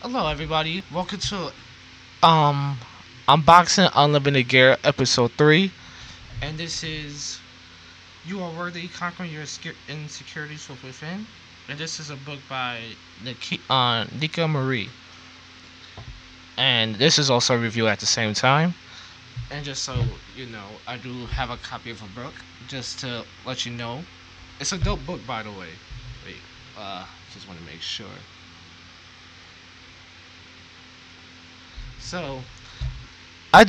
Hello, everybody. Welcome to um Unboxing Unlimited Gear Episode 3. And this is You Are Worthy Conquering Your Insecurities from Within. And this is a book by Nika Marie. And this is also a review at the same time. And just so you know, I do have a copy of a book just to let you know. It's a dope book, by the way. Wait, just want to make sure. So, I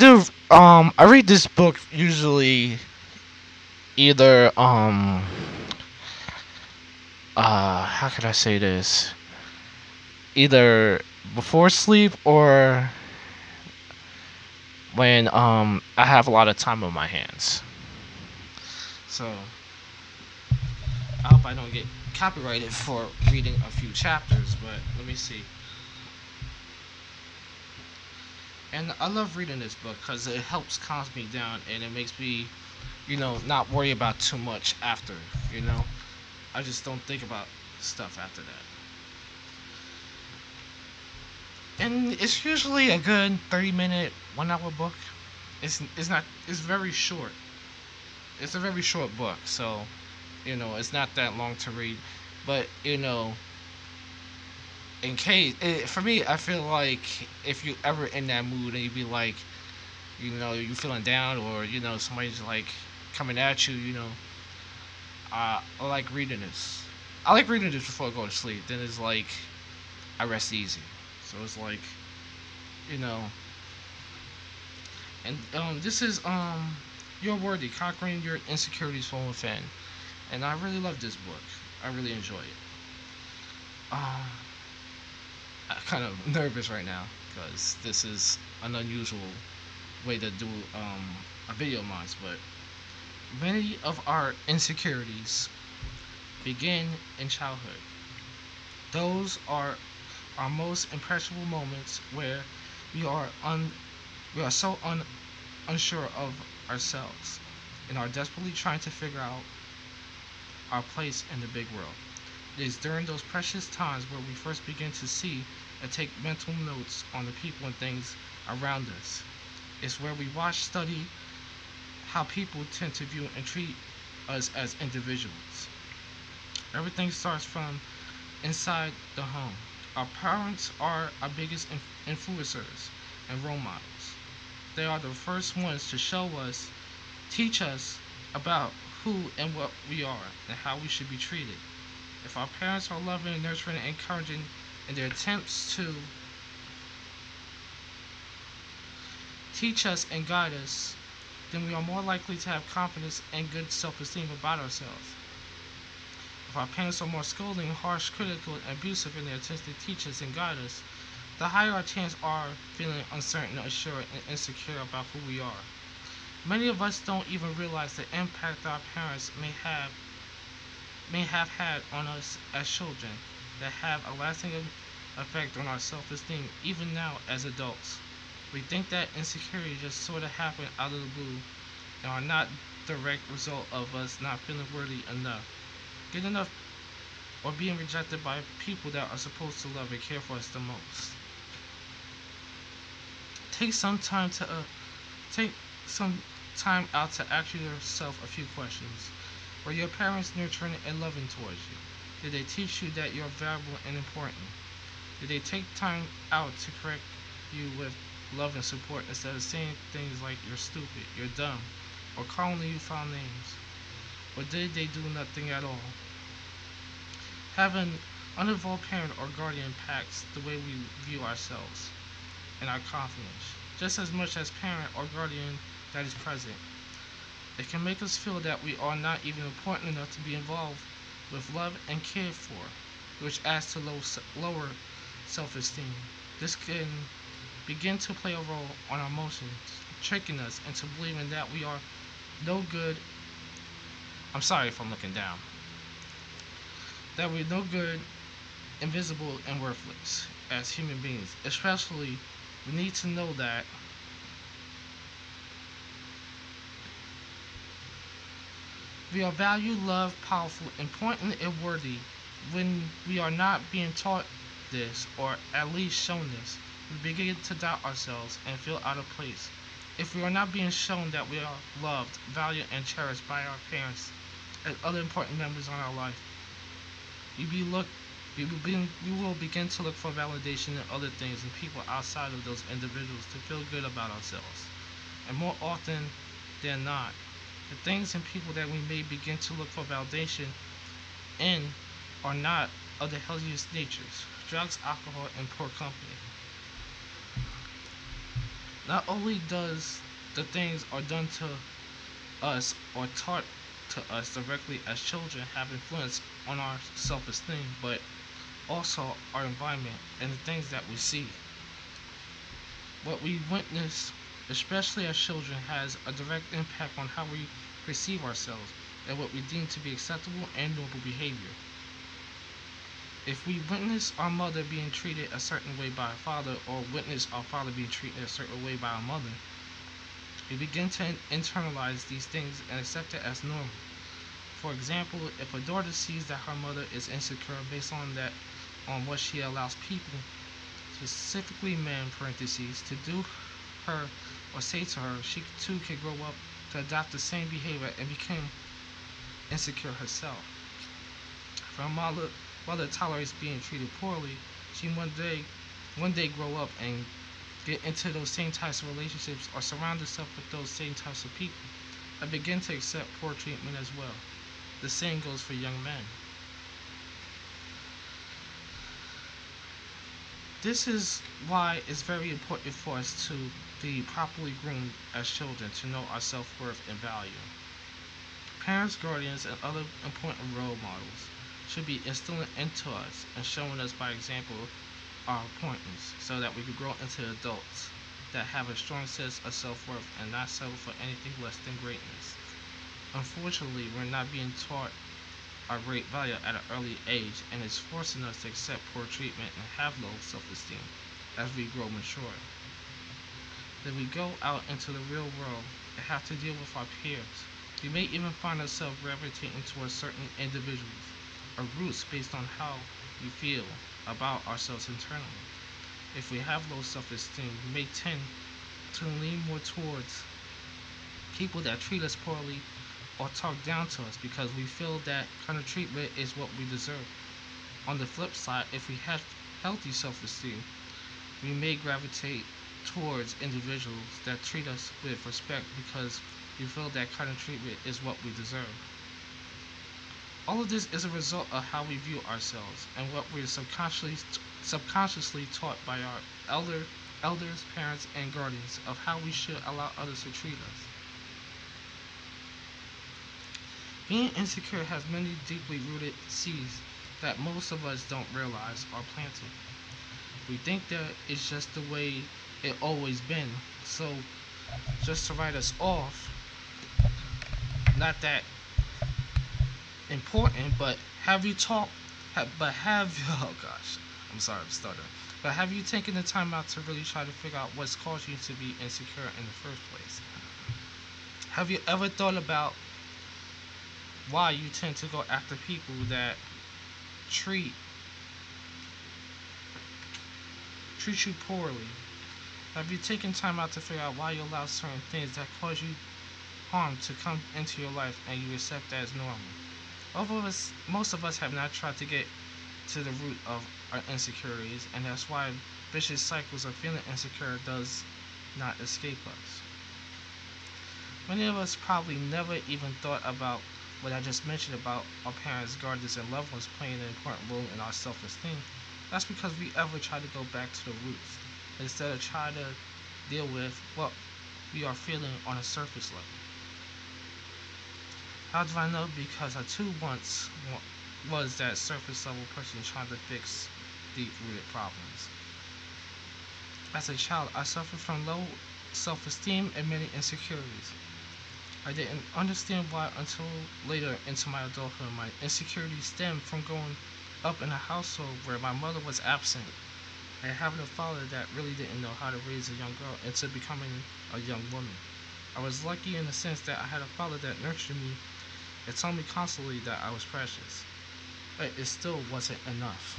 read this book usually either how can I say this? Either before sleep or when I have a lot of time on my hands. So I hope I don't get copyrighted for reading a few chapters, but let me see. And I love reading this book because it helps calm me down and it makes me, not worry about too much after, you know. I just don't think about stuff after that. And it's usually a good 30-minute, 1 hour book. It's very short. It's a very short book, so it's not that long to read. But in case for me, I feel like if you ever in that mood and you be like, you feeling down or somebody's like coming at you, I like reading this. I like reading this before I go to sleep. Then it's like I rest easy. So it's like you know and this is You're Worthy Conquering Your Insecurities from Within, and I really love this book. I really enjoy it. I'm kind of nervous right now because this is an unusual way to do a video of mine, but many of our insecurities begin in childhood. Those are our most impressionable moments where we are unsure of ourselves and are desperately trying to figure out our place in the big world. It is during those precious times where we first begin to see and take mental notes on the people and things around us. It's where we watch, study how people tend to view and treat us as individuals. Everything starts from inside the home. Our parents are our biggest influencers and role models. They are the first ones to show us, teach us about who and what we are and how we should be treated. If our parents are loving, nurturing, and encouraging in their attempts to teach us and guide us, then we are more likely to have confidence and good self-esteem about ourselves. If our parents are more scolding, harsh, critical, and abusive in their attempts to teach us and guide us, the higher our chance are feeling uncertain, unsure, and insecure about who we are. Many of us don't even realize the impact our parents may have had on us as children that have a lasting effect on our self-esteem even now as adults. We think that insecurity just sort of happen out of the blue and are not direct result of us not feeling worthy enough, good enough, or being rejected by people that are supposed to love and care for us the most. Take some time to take some time out to ask yourself a few questions. Were your parents nurturing and loving towards you? Did they teach you that you're valuable and important? Did they take time out to correct you with love and support instead of saying things like you're stupid, you're dumb, or calling you foul names? Or did they do nothing at all? Having an uninvolved parent or guardian impacts the way we view ourselves and our confidence, just as much as parent or guardian that is present. It can make us feel that we are not even important enough to be involved with love and cared for, which adds to lower self-esteem. This can begin to play a role on our emotions, tricking us into believing that we are no good. I'm sorry if I'm looking down. That we're no good, invisible, and worthless as human beings. Especially, we need to know that we are valued, loved, powerful, important, and worthy when we are not being taught this, or at least shown this, we begin to doubt ourselves and feel out of place. If we are not being shown that we are loved, valued, and cherished by our parents and other important members in our life, we, be look, we will begin to look for validation in other things and people outside of those individuals to feel good about ourselves. And more often than not, the things and people that we may begin to look for validation in are not of the healthiest natures: drugs, alcohol, and poor company. Not only does the things are done to us or taught to us directly as children have influence on our self-esteem, but also our environment and the things that we see. What we witness, especially as children, has a direct impact on how we perceive ourselves and what we deem to be acceptable and normal behavior. If we witness our mother being treated a certain way by our father, or witness our father being treated a certain way by our mother, we begin to internalize these things and accept it as normal. For example, if a daughter sees that her mother is insecure based on what she allows people, specifically men parentheses, to do her or say to her, she too can grow up to adopt the same behavior and become insecure herself. If her mother tolerates being treated poorly, she one day grow up and get into those same types of relationships or surround herself with those same types of people and begin to accept poor treatment as well. The same goes for young men. This is why it's very important for us to be properly groomed as children, to know our self-worth and value. Parents, guardians, and other important role models should be instilling into us and showing us by example our importance, so that we can grow into adults that have a strong sense of self-worth and not settle for anything less than greatness. Unfortunately, we're not being taught our great value at an early age, and it's forcing us to accept poor treatment and have low self-esteem as we grow mature. Then we go out into the real world and have to deal with our peers. We may even find ourselves gravitating towards certain individuals or groups based on how we feel about ourselves internally. If we have low self-esteem, we may tend to lean more towards people that treat us poorly or talk down to us because we feel that kind of treatment is what we deserve. On the flip side, if we have healthy self-esteem, we may gravitate towards individuals that treat us with respect because we feel that kind of treatment is what we deserve. All of this is a result of how we view ourselves and what we're subconsciously taught by our elders, parents, and guardians of how we should allow others to treat us. Being insecure has many deeply rooted seeds that most of us don't realize are planted. We think that it's just the way it always been. So just to write us off, not that important, but have you talked, oh gosh, I'm sorry, I'm stuttering. But have you taken the time out to really try to figure out what's caused you to be insecure in the first place? Have you ever thought about why you tend to go after people that treat you poorly? Have you taken time out to figure out why you allow certain things that cause you harm to come into your life and you accept that as normal? Most of us have not tried to get to the root of our insecurities, and that's why vicious cycles of feeling insecure does not escape us. Many of us probably never even thought about what I just mentioned about our parents, guardians, and loved ones playing an important role in our self-esteem. That's because we ever try to go back to the roots instead of trying to deal with what we are feeling on a surface level. How do I know? Because I too once was that surface level person trying to fix deep-rooted problems. As a child, I suffered from low self-esteem and many insecurities. I didn't understand why until later into my adulthood. My insecurities stemmed from growing up in a household where my mother was absent and having a father that really didn't know how to raise a young girl into becoming a young woman. I was lucky in the sense that I had a father that nurtured me and told me constantly that I was precious, but it still wasn't enough.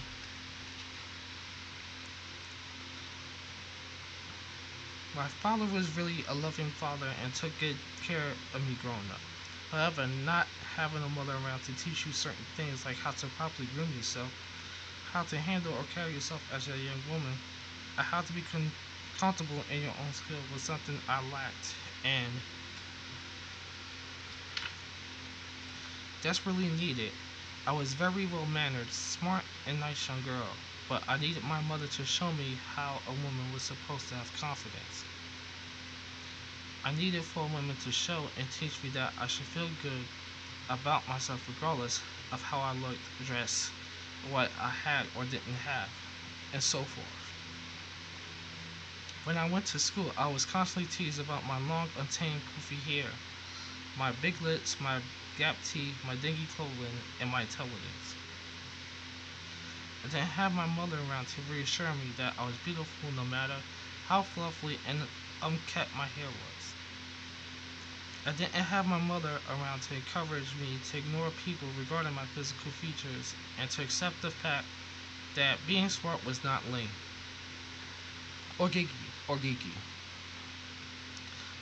My father was really a loving father and took good care of me growing up. However, not having a mother around to teach you certain things like how to properly groom yourself, how to handle or carry yourself as a young woman, and how to be comfortable in your own skin was something I lacked and desperately needed. I was very well mannered, smart, and nice young girl, but I needed my mother to show me how a woman was supposed to have confidence. I needed for a woman to show and teach me that I should feel good about myself regardless of how I looked, dressed, what I had or didn't have, and so forth. When I went to school, I was constantly teased about my long, untamed, poofy hair, my big lips, my gap teeth, my dingy clothing, and my intelligence. I didn't have my mother around to reassure me that I was beautiful no matter how fluffy and unkept my hair was. I didn't have my mother around to encourage me to ignore people regarding my physical features and to accept the fact that being smart was not lame or geeky,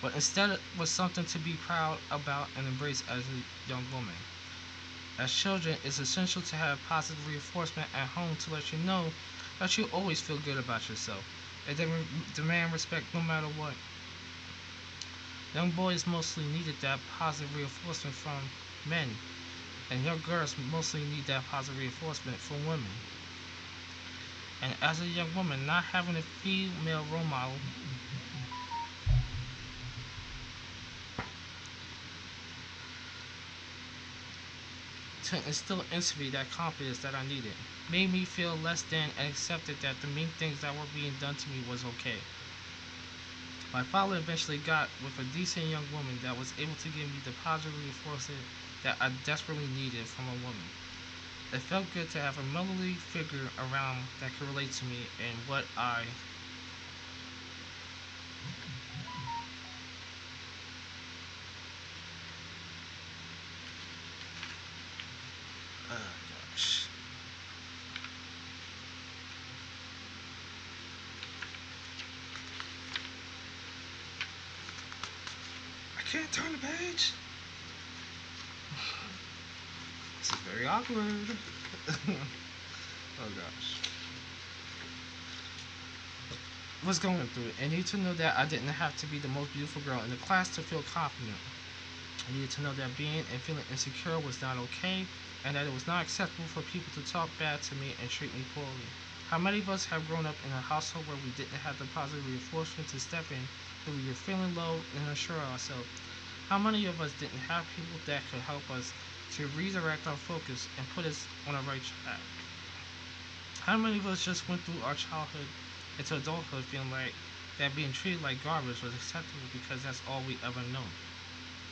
but instead it was something to be proud about and embrace as a young woman. As children, it's essential to have positive reinforcement at home to let you know that you always feel good about yourself and demand respect no matter what. Young boys mostly needed that positive reinforcement from men, and young girls mostly need that positive reinforcement from women. And as a young woman, not having a female role model to instill into me that confidence that I needed made me feel less than and accepted that the mean things that were being done to me was okay. My father eventually got with a decent young woman that was able to give me the positive reinforcement that I desperately needed from a woman. It felt good to have a motherly figure around that could relate to me and what I gosh. I can't turn the page. This is very awkward. Oh gosh. Was going through it. I need to know that I didn't have to be the most beautiful girl in the class to feel confident. I needed to know that being and feeling insecure was not okay, and that it was not acceptable for people to talk bad to me and treat me poorly. How many of us have grown up in a household where we didn't have the positive reinforcement to step in when we were feeling low and unsure of ourselves? How many of us didn't have people that could help us to redirect our focus and put us on the right track? How many of us just went through our childhood into adulthood feeling like that being treated like garbage was acceptable because that's all we ever known?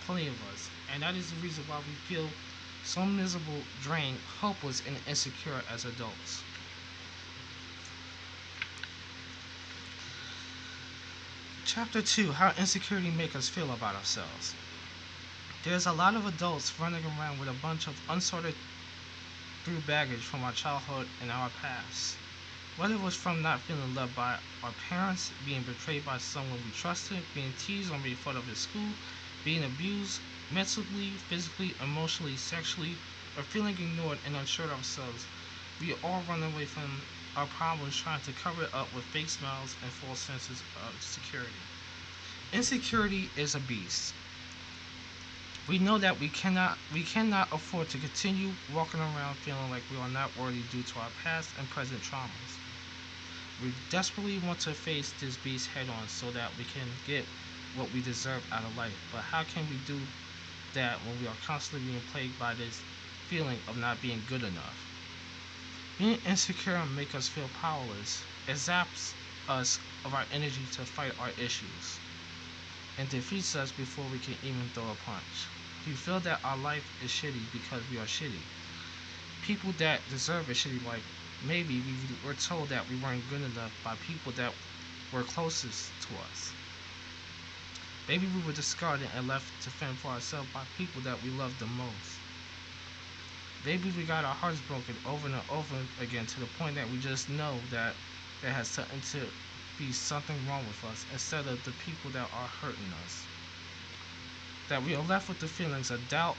Plenty of us. And that is the reason why we feel so miserable, drained, hopeless, and insecure as adults. Chapter 2: How Insecurity Makes Us Feel About Ourselves. There's a lot of adults running around with a bunch of unsorted through baggage from our childhood and our past. Whether it was from not feeling loved by our parents, being betrayed by someone we trusted, being teased or made fun of at school, being abused mentally, physically, emotionally, sexually, or feeling ignored and unsure of ourselves, we all run away from our problems trying to cover it up with fake smiles and false senses of security. Insecurity is a beast. We know that we cannot afford to continue walking around feeling like we are not worthy due to our past and present traumas. We desperately want to face this beast head on so that we can get what we deserve out of life. But how can we do that when we are constantly being plagued by this feeling of not being good enough? Being insecure makes us feel powerless. It zaps us of our energy to fight our issues and defeats us before we can even throw a punch. We feel that our life is shitty because we are shitty. People that deserve a shitty life, maybe we were told that we weren't good enough by people that were closest to us. Maybe we were discarded and left to fend for ourselves by people that we loved the most. Maybe we got our hearts broken over and over again to the point that we just know that it has something to be something wrong with us instead of the people that are hurting us. That we are left with the feelings of doubt,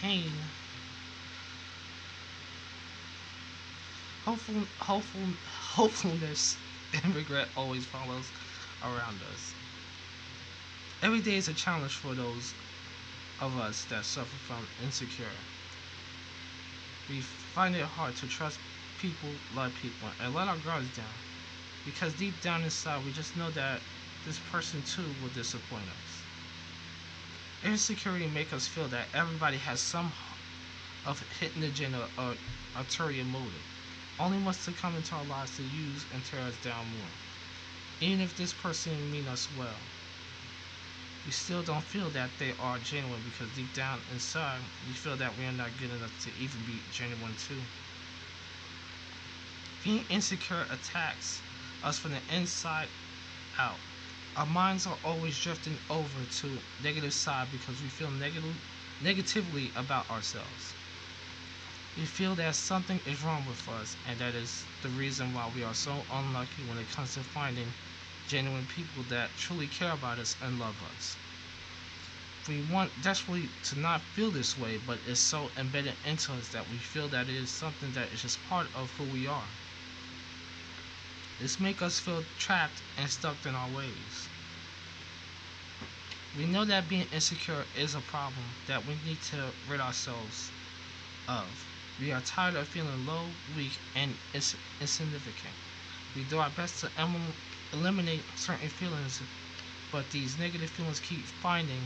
pain, hopefulness, and regret always follows around us. Every day is a challenge for those of us that suffer from insecure. We find it hard to trust people, love people, and let our guards down. Because deep down inside, we just know that this person too will disappoint us. Insecurity makes us feel that everybody has some of hidden agenda or ulterior motive, only wants to come into our lives to use and tear us down more. Even if this person means us well, we still don't feel that they are genuine because deep down inside, we feel that we are not good enough to even be genuine too. Being insecure attacks us from the inside out. Our minds are always drifting over to negative side because we feel negatively about ourselves. We feel that something is wrong with us, and that is the reason why we are so unlucky when it comes to finding genuine people that truly care about us and love us. We want desperately to not feel this way, but it's so embedded into us that we feel that it is something that is just part of who we are. This makes us feel trapped and stuck in our ways. We know that being insecure is a problem that we need to rid ourselves of. We are tired of feeling low, weak, and insignificant. We do our best to eliminate certain feelings, but these negative feelings keep finding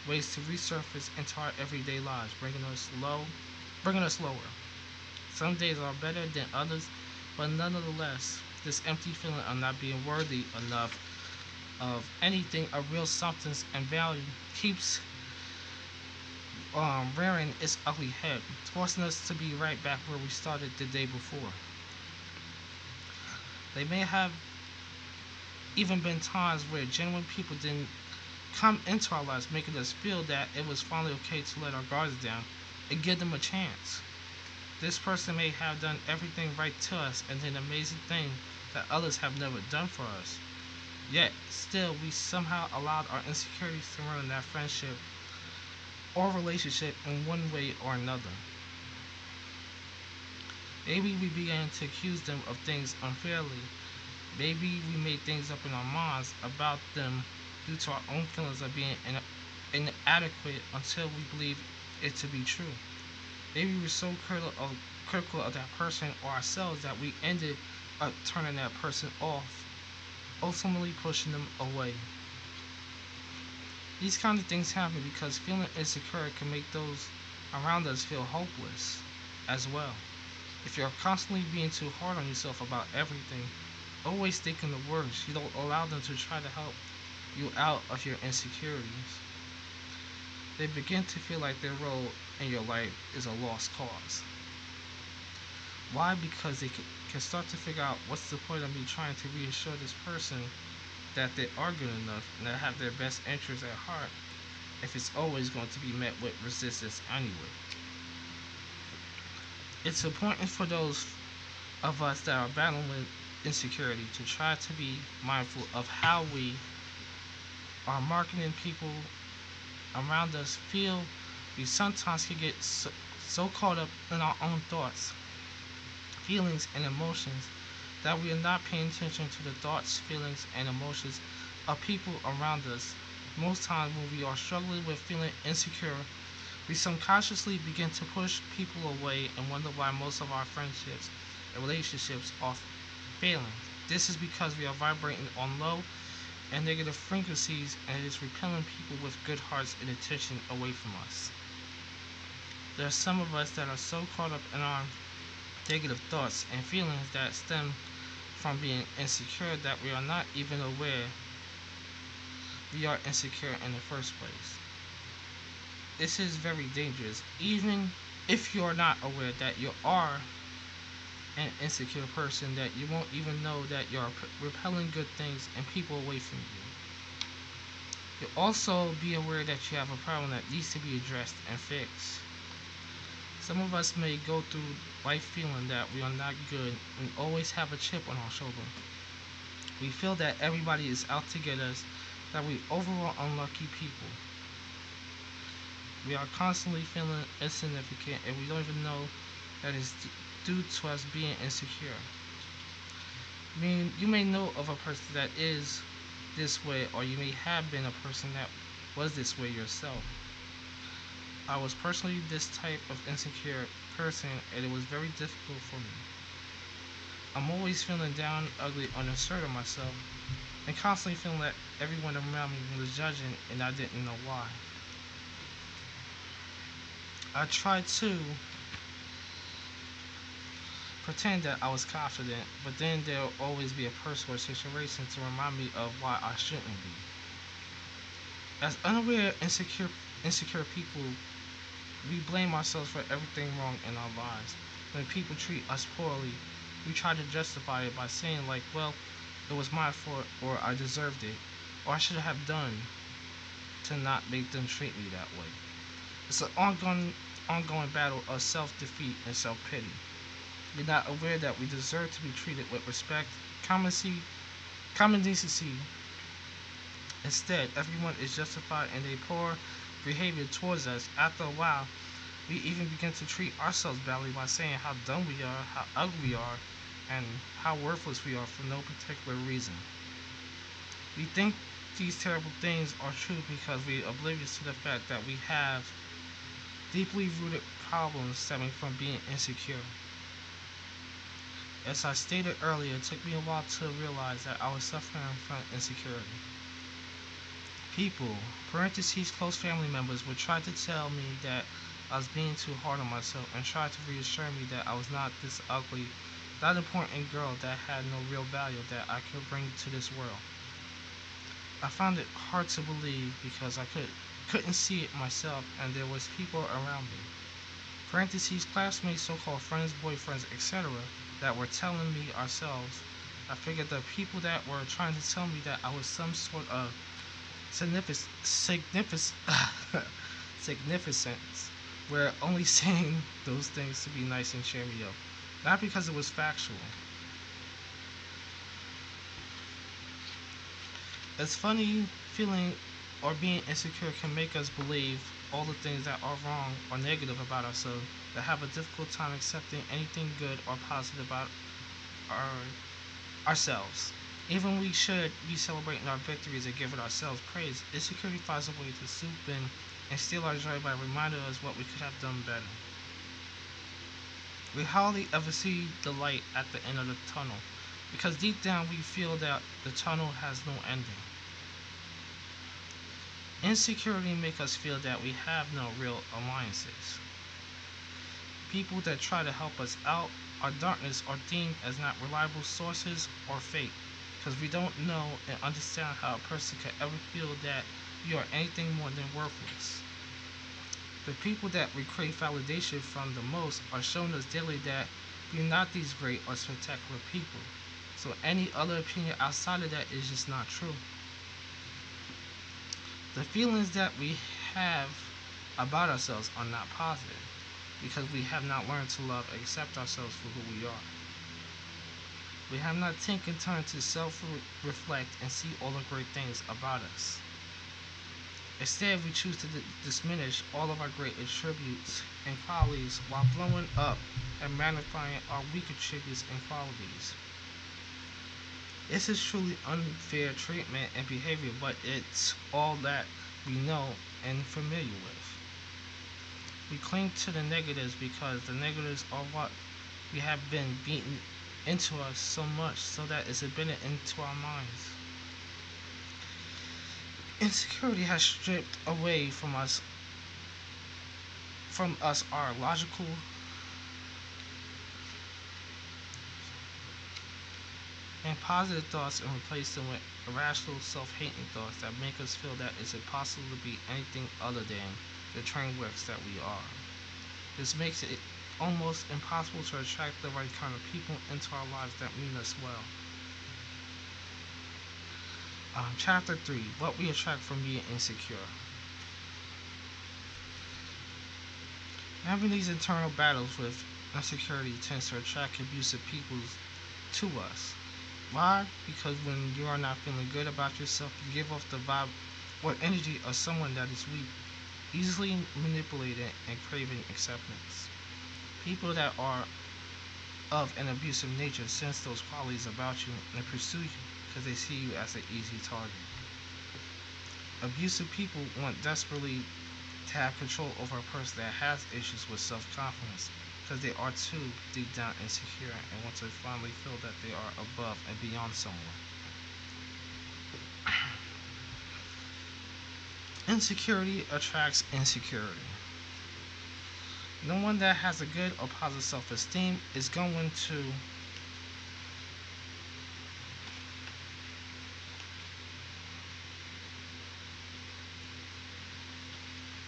ways to resurface into our everyday lives, bringing us lower. Some days are better than others, but nonetheless, this empty feeling of not being worthy enough of anything of real substance and value keeps rearing its ugly head, forcing us to be right back where we started the day before. There may have even been times where genuine people didn't come into our lives, making us feel that it was finally okay to let our guards down and give them a chance. This person may have done everything right to us and did an amazing thing that others have never done for us. Yet, still, we somehow allowed our insecurities to ruin that friendship or relationship in one way or another. Maybe we began to accuse them of things unfairly. Maybe we made things up in our minds about them due to our own feelings of being inadequate until we believe it to be true. Maybe we were so critical of that person or ourselves that we ended up turning that person off, ultimately pushing them away. These kind of things happen because feeling insecure can make those around us feel hopeless as well. If you're constantly being too hard on yourself about everything, always thinking the worst, you don't allow them to try to help you out of your insecurities. They begin to feel like their role in your life is a lost cause. Why? Because they can start to figure out what's the point of me trying to reassure this person that they are good enough and that have their best interests at heart if it's always going to be met with resistance anyway. It's important for those of us that are battling insecurity to try to be mindful of how we are marketing people around us feel. We sometimes can get so caught up in our own thoughts, feelings, and emotions that we are not paying attention to the thoughts, feelings, and emotions of people around us. Most times when we are struggling with feeling insecure, we subconsciously begin to push people away and wonder why most of our friendships and relationships are failing. This is because we are vibrating on low and negative frequencies, and it is repelling people with good hearts and intention away from us. There are some of us that are so caught up in our negative thoughts and feelings that stem from being insecure that we are not even aware we are insecure in the first place. This is very dangerous, even if you are not aware that you are an insecure person, that you won't even know that you're repelling good things and people away from you. You'll also be aware that you have a problem that needs to be addressed and fixed. Some of us may go through life feeling that we are not good and always have a chip on our shoulder. We feel that everybody is out to get us, that we overall unlucky people. We are constantly feeling insignificant, and we don't even know that it's due to us being insecure. I mean, you may know of a person that is this way, or you may have been a person that was this way yourself. I was personally this type of insecure person, and it was very difficult for me. I'm always feeling down, ugly, unassured of myself, and constantly feeling that everyone around me was judging, and I didn't know why. I tried to pretend that I was confident, but then there'll always be a person or situation to remind me of why I shouldn't be. As unaware, insecure people, we blame ourselves for everything wrong in our lives. When people treat us poorly, we try to justify it by saying like, well, it was my fault, or I deserved it, or I should have done to not make them treat me that way. It's an ongoing battle of self-defeat and self-pity. We're not aware that we deserve to be treated with respect, common decency. Instead, everyone is justified in their poor behavior towards us. After a while, we even begin to treat ourselves badly by saying how dumb we are, how ugly we are, and how worthless we are for no particular reason. We think these terrible things are true because we are oblivious to the fact that we have deeply rooted problems stemming from being insecure. As I stated earlier, it took me a while to realize that I was suffering from insecurity. People, parentheses close family members, would try to tell me that I was being too hard on myself and try to reassure me that I was not this ugly, not important girl that had no real value that I could bring to this world. I found it hard to believe because I couldn't see it myself, and there was people around me, parentheses classmates, so-called friends, boyfriends, etc., that were telling me ourselves. I figured the people that were trying to tell me that I was some sort of significance were only saying those things to be nice and cheer me up, not because it was factual. It's funny, feeling or being insecure can make us believe all the things that are wrong or negative about ourselves, that have a difficult time accepting anything good or positive about ourselves. Even we should be celebrating our victories and giving ourselves praise, insecurity finds a way to swoop in and steal our joy by reminding us what we could have done better. We hardly ever see the light at the end of the tunnel, because deep down we feel that the tunnel has no ending. Insecurity makes us feel that we have no real alliances. People that try to help us out our darkness are deemed as not reliable sources or fate, because we don't know and understand how a person can ever feel that you are anything more than worthless. The people that we crave validation from the most are showing us daily that we're not these great or spectacular people, so any other opinion outside of that is just not true. The feelings that we have about ourselves are not positive, because we have not learned to love and accept ourselves for who we are. We have not taken time to self-reflect and see all the great things about us. Instead, we choose to diminish all of our great attributes and qualities while blowing up and magnifying our weak attributes and qualities. This is truly unfair treatment and behavior, but it's all that we know and familiar with. We cling to the negatives because the negatives are what we have been beaten into us so much so that it's embedded into our minds. Insecurity has stripped away from us our logical and positive thoughts and replace them with irrational self-hating thoughts that make us feel that it's impossible to be anything other than the train wrecks that we are. This makes it almost impossible to attract the right kind of people into our lives that mean us well. Chapter 3, what we attract from being insecure. Having these internal battles with insecurity tends to attract abusive people to us. Why? Because when you are not feeling good about yourself, you give off the vibe or energy of someone that is weak, easily manipulated, and craving acceptance. People that are of an abusive nature sense those qualities about you and pursue you because they see you as an easy target. Abusive people want desperately to have control over a person that has issues with self-confidence because they are too deep down insecure and want to finally feel that they are above and beyond someone. Insecurity attracts insecurity. No one that has a good or positive self-esteem is going to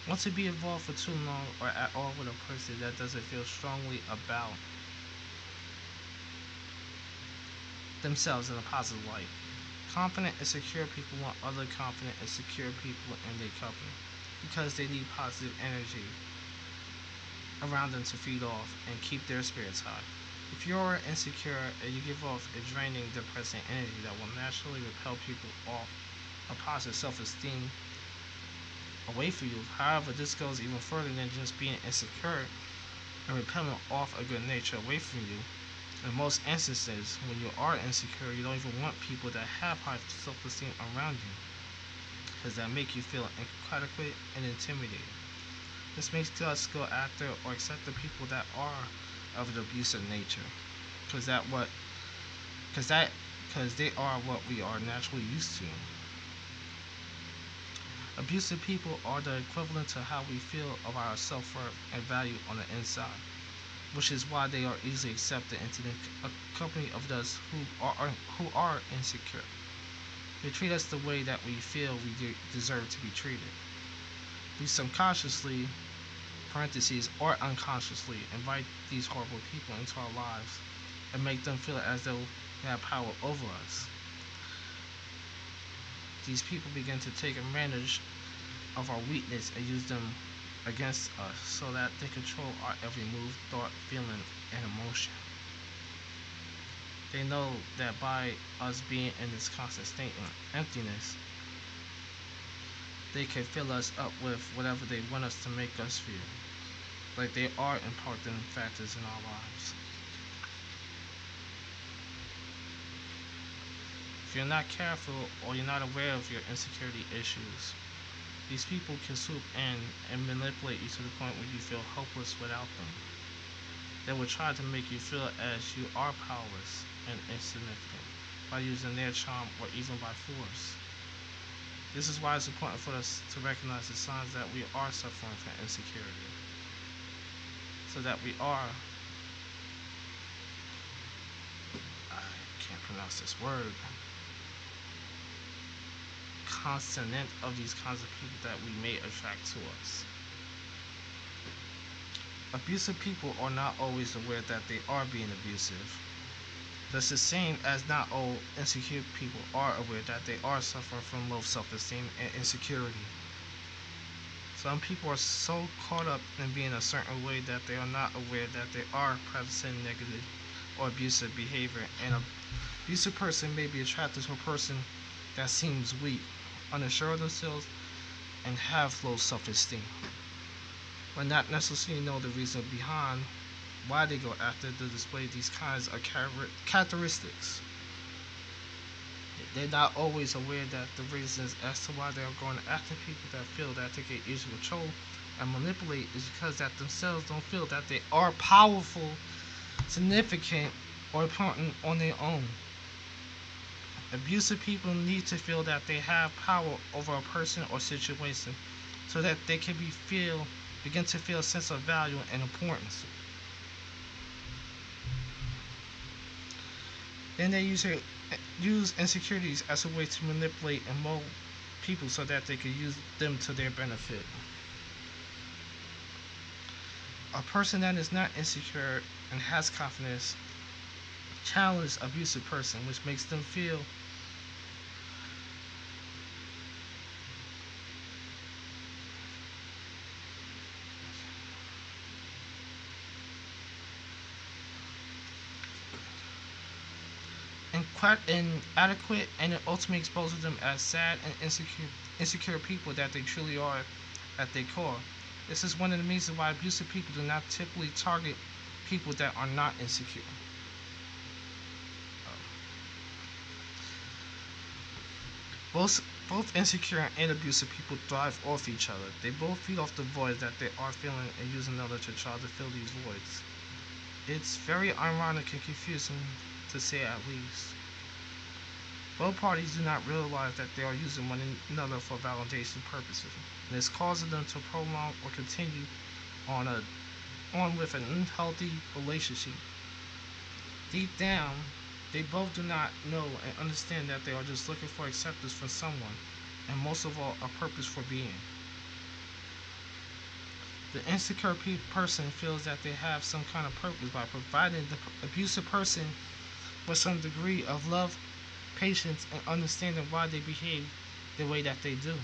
want to be involved for too long or at all with a person that doesn't feel strongly about themselves in a positive light. Confident and secure people want other confident and secure people in their company because they need positive energy around them to feed off and keep their spirits high. If you're insecure and you give off a draining, depressing energy that will naturally repel people off a positive self-esteem away from you. However, this goes even further than just being insecure and repelling off a good nature away from you. In most instances, when you are insecure, you don't even want people that have high self-esteem around you because that make you feel inadequate and intimidated. This makes us go after or accept the people that are of an abusive nature because they are what we are naturally used to. Abusive people are the equivalent to how we feel of our self-worth and value on the inside, which is why they are easily accepted into the company of those who are insecure. They treat us the way that we feel we deserve to be treated. We subconsciously, parentheses, or unconsciously invite these horrible people into our lives and make them feel as though they have power over us. These people begin to take advantage of our weakness and use them against us so that they control our every move, thought, feeling, and emotion. They know that by us being in this constant state of emptiness, they can fill us up with whatever they want us to make us feel, like they are important factors in our lives. If you're not careful or you're not aware of your insecurity issues, these people can swoop in and manipulate you to the point where you feel hopeless without them. They will try to make you feel as you are powerless and insignificant by using their charm or even by force. This is why it's important for us to recognize the signs that we are suffering from insecurity, so that we are, I can't pronounce this word, consonant of these kinds of people that we may attract to us. Abusive people are not always aware that they are being abusive. That's the same as not all insecure people are aware that they are suffering from low self-esteem and insecurity. Some people are so caught up in being a certain way that they are not aware that they are practicing negative or abusive behavior. And an abusive person may be attracted to a person that seems weak, unsure of themselves, and have low self-esteem, but not necessarily know the reason behind why they go after to display these kinds of characteristics. They're not always aware that the reasons as to why they are going after people that feel that they can easily control and manipulate is because that themselves don't feel that they are powerful, significant, or important on their own. Abusive people need to feel that they have power over a person or situation so that they can begin to feel a sense of value and importance. Then they use insecurities as a way to manipulate and mold people so that they can use them to their benefit. A person that is not insecure and has confidence challenges an abusive person, which makes them feel inadequate, and it ultimately exposes them as sad and insecure people that they truly are at their core. This is one of the reasons why abusive people do not typically target people that are not insecure. Both insecure and abusive people thrive off each other. They both feed off the voids that they are feeling and use another to try to fill these voids. It's very ironic and confusing, to say at least. Both parties do not realize that they are using one another for validation purposes, and it's causing them to prolong or continue on with an unhealthy relationship. Deep down, they both do not know and understand that they are just looking for acceptance from someone, and most of all, a purpose for being. The insecure person feels that they have some kind of purpose by providing the abusive person with some degree of love, patience, and understanding why they behave the way that they do.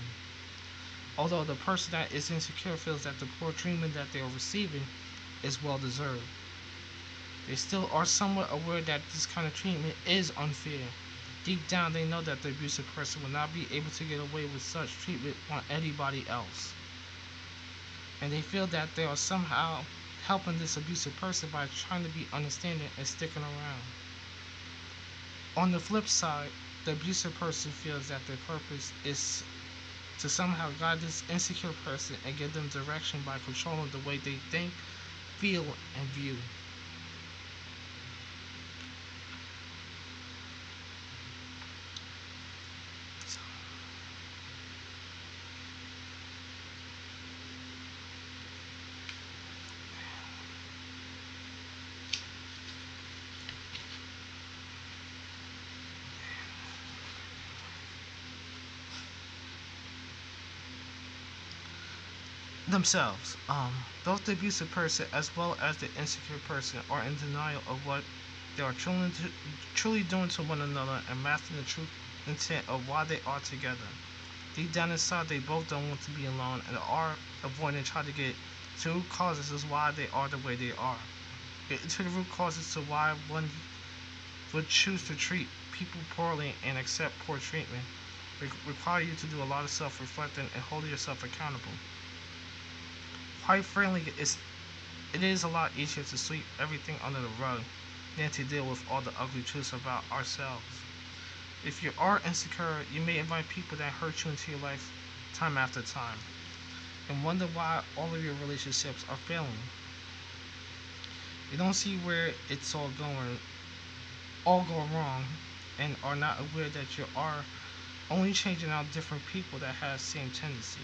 Although the person that is insecure feels that the poor treatment that they are receiving is well deserved, they still are somewhat aware that this kind of treatment is unfair. Deep down, they know that the abusive person will not be able to get away with such treatment on anybody else. And they feel that they are somehow helping this abusive person by trying to be understanding and sticking around. On the flip side, the abusive person feels that their purpose is to somehow guide this insecure person and give them direction by controlling the way they think, feel, and view. Themselves. Both the abusive person as well as the insecure person are in denial of what they are truly doing to one another and masking the true intent of why they are together. Deep down inside, they both don't want to be alone and are avoiding trying to get to root causes as why they are the way they are. Get to the root causes to why one would choose to treat people poorly and accept poor treatment require you to do a lot of self-reflecting and holding yourself accountable. Quite frankly, it is a lot easier to sweep everything under the rug than to deal with all the ugly truths about ourselves. If you are insecure, you may invite people that hurt you into your life time after time and wonder why all of your relationships are failing. You don't see where it's all going wrong, and are not aware that you are only changing out different people that have same tendencies.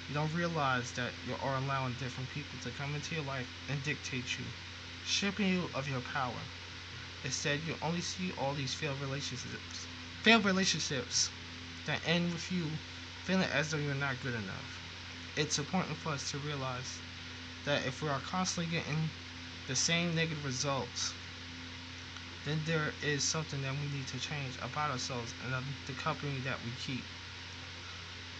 You don't realize that you are allowing different people to come into your life and dictate you, stripping you of your power. Instead, you only see all these failed relationships that end with you feeling as though you're not good enough. It's important for us to realize that if we are constantly getting the same negative results, then there is something that we need to change about ourselves and the company that we keep.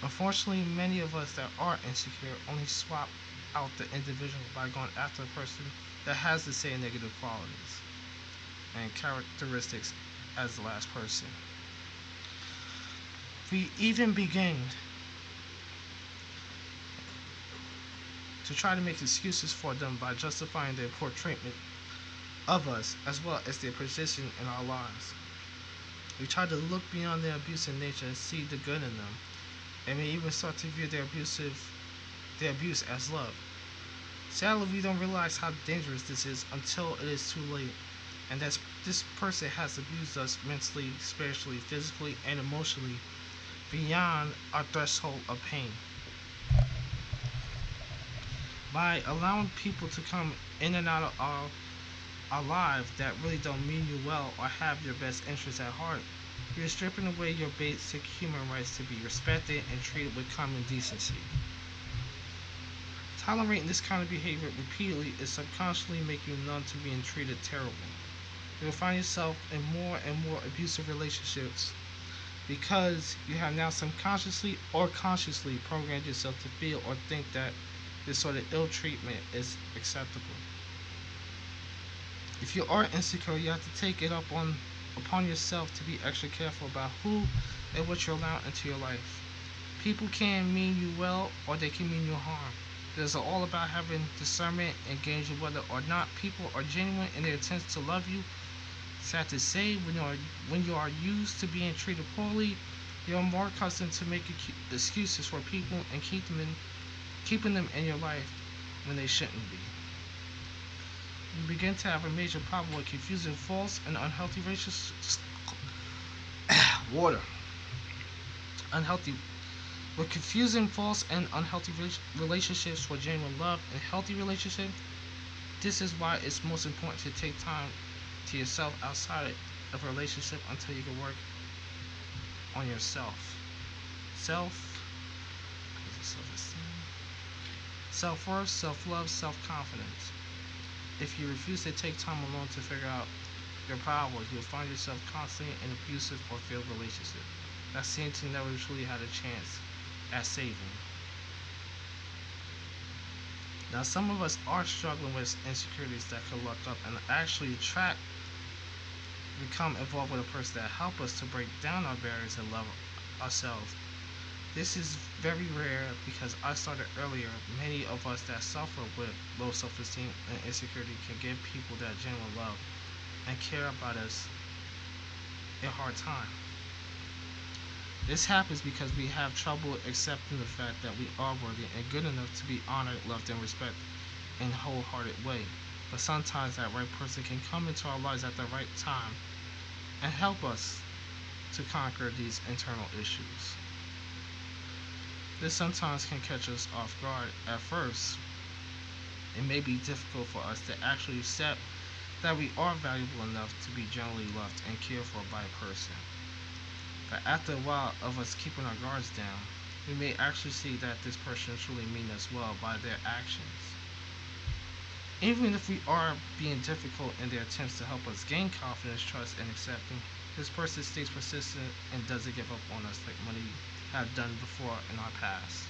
Unfortunately, many of us that are insecure only swap out the individual by going after a person that has the same negative qualities and characteristics as the last person. We even begin to try to make excuses for them by justifying their poor treatment of us as well as their position in our lives. We try to look beyond their abusive nature and see the good in them, and may even start to view their abuse as love. Sadly, we don't realize how dangerous this is until it is too late, and that this person has abused us mentally, spiritually, physically, and emotionally beyond our threshold of pain. By allowing people to come in and out of our lives that really don't mean you well or have your best interests at heart, you're stripping away your basic human rights to be respected and treated with common decency. Tolerating this kind of behavior repeatedly is subconsciously making you numb to being treated terrible. You'll find yourself in more and more abusive relationships because you have now subconsciously or consciously programmed yourself to feel or think that this sort of ill treatment is acceptable. If you are insecure, you have to take it up on upon yourself to be extra careful about who and what you allow into your life. People can mean you well or they can mean you harm. It is all about having discernment and gauging whether or not people are genuine in their attempts to love you. Sad to say, when you are used to being treated poorly, you are more accustomed to making excuses for people and keeping them in your life when they shouldn't be. You begin to have a major problem with confusing false and unhealthy relationships. Water. Unhealthy. With confusing false and unhealthy relationships for genuine love and healthy relationships. This is why it's most important to take time to yourself outside of a relationship until you can work on yourself. Self-worth, self-love, self-confidence. If you refuse to take time alone to figure out your powers, you'll find yourself constantly in abusive or failed relationships that seem to never truly had a chance at saving. Now, some of us are struggling with insecurities that could look up and actually become involved with a person that help us to break down our barriers and love ourselves. This is very rare because I started earlier. Many of us that suffer with low self-esteem and insecurity can give people that genuine love and care about us a hard time. This happens because we have trouble accepting the fact that we are worthy and good enough to be honored, loved, and respected in a wholehearted way. But sometimes that right person can come into our lives at the right time and help us to conquer these internal issues. This sometimes can catch us off guard at first. It may be difficult for us to actually accept that we are valuable enough to be genuinely loved and cared for by a person. But after a while of us keeping our guards down, we may actually see that this person truly means us well by their actions. Even if we are being difficult in their attempts to help us gain confidence, trust, and acceptance, this person stays persistent and doesn't give up on us like many have done before in our past.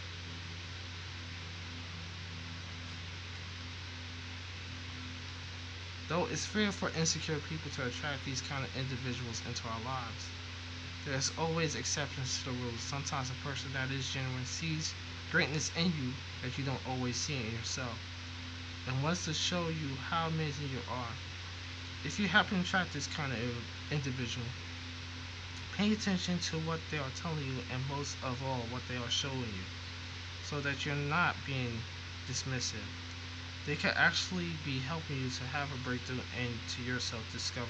Though it's fair for insecure people to attract these kind of individuals into our lives, there's always exceptions to the rules. Sometimes a person that is genuine sees greatness in you that you don't always see in yourself and wants to show you how amazing you are. If you happen to attract this kind of individual, pay attention to what they are telling you and most of all what they are showing you so that you're not being dismissive. They can actually be helping you to have a breakthrough into your self-discovery.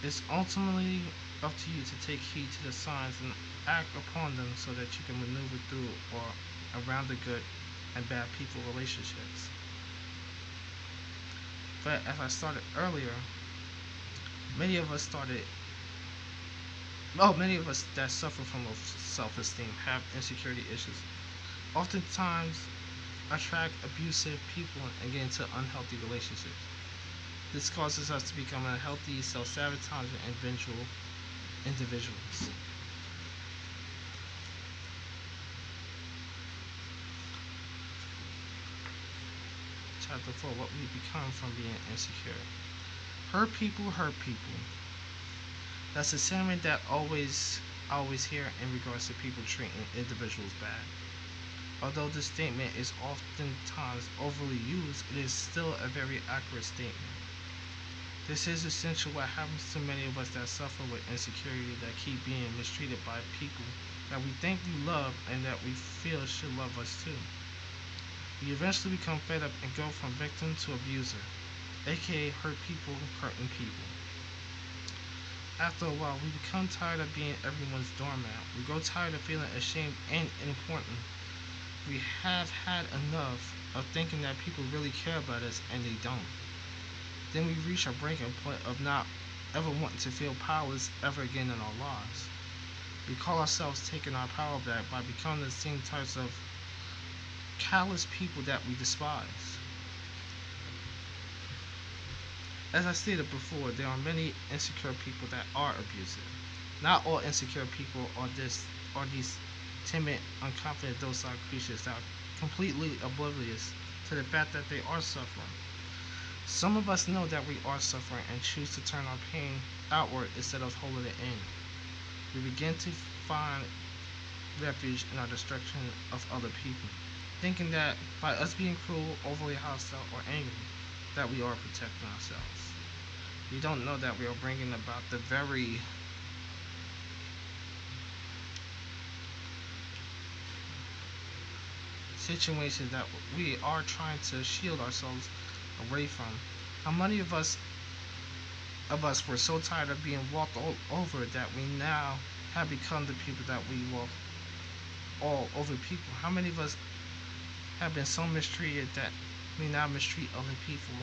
It's ultimately up to you to take heed to the signs and act upon them so that you can maneuver through or around the good and bad people relationships. But as I started earlier, many of us that suffer from low self-esteem have insecurity issues. Oftentimes attract abusive people and get into unhealthy relationships. This causes us to become unhealthy, self-sabotaging, and vengeful individuals. Chapter 4: What we become from being insecure. Hurt people hurt people. That's a sentiment that I always hear in regards to people treating individuals bad. Although this statement is oftentimes overly used, it is still a very accurate statement. This is essentially what happens to many of us that suffer with insecurity, that keep being mistreated by people that we think we love and that we feel should love us too. We eventually become fed up and go from victim to abuser, aka hurt people hurting people. After a while, we become tired of being everyone's doormat. We grow tired of feeling ashamed and unimportant. We have had enough of thinking that people really care about us and they don't. Then we reach a breaking point of not ever wanting to feel powerless ever again in our lives. We call ourselves taking our power back by becoming the same types of callous people that we despise. As I stated before, there are many insecure people that are abusive. Not all insecure people are these timid, unconfident, docile creatures that are completely oblivious to the fact that they are suffering. Some of us know that we are suffering and choose to turn our pain outward instead of holding it in. We begin to find refuge in our destruction of other people, thinking that by us being cruel, overly hostile, or angry, that we are protecting ourselves. We don't know that we are bringing about the very situations that we are trying to shield ourselves away from. How many of us were so tired of being walked all over that we now have become the people that we walk all over people? How many of us have been so mistreated that we now mistreat other people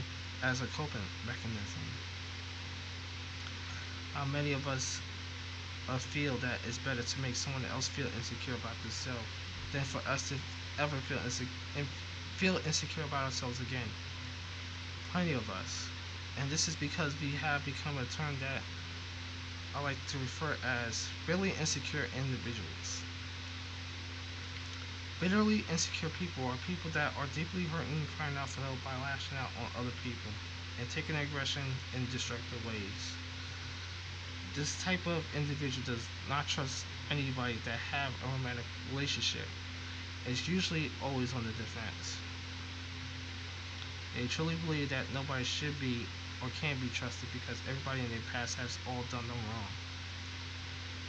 as a coping mechanism? How many of us feel that it's better to make someone else feel insecure about themselves than for us to ever feel insecure about ourselves again? Plenty of us. And this is because we have become a term that I like to refer as bitterly insecure individuals. Bitterly insecure people are people that are deeply hurt and crying out for help by lashing out on other people and taking aggression in destructive ways. This type of individual does not trust anybody that have a romantic relationship. It's usually always on the defense. They truly believe that nobody should be or can be trusted because everybody in their past has all done them wrong.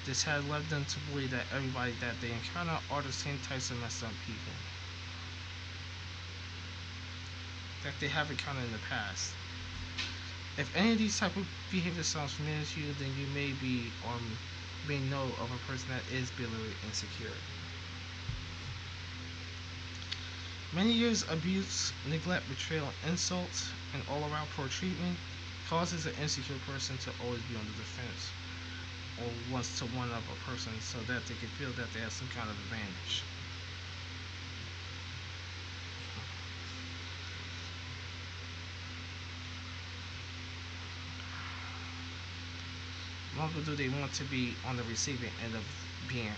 This has led them to believe that everybody that they encounter are the same types of messed up people that they have encountered in the past. If any of these type of behavior sounds familiar to you, then you may be or may know of a person that is bitterly insecure. Many years of abuse, neglect, betrayal, insults, and all-around poor treatment causes an insecure person to always be on the defense or wants to one-up a person so that they can feel that they have some kind of advantage. Longer do they want to be on the receiving end of being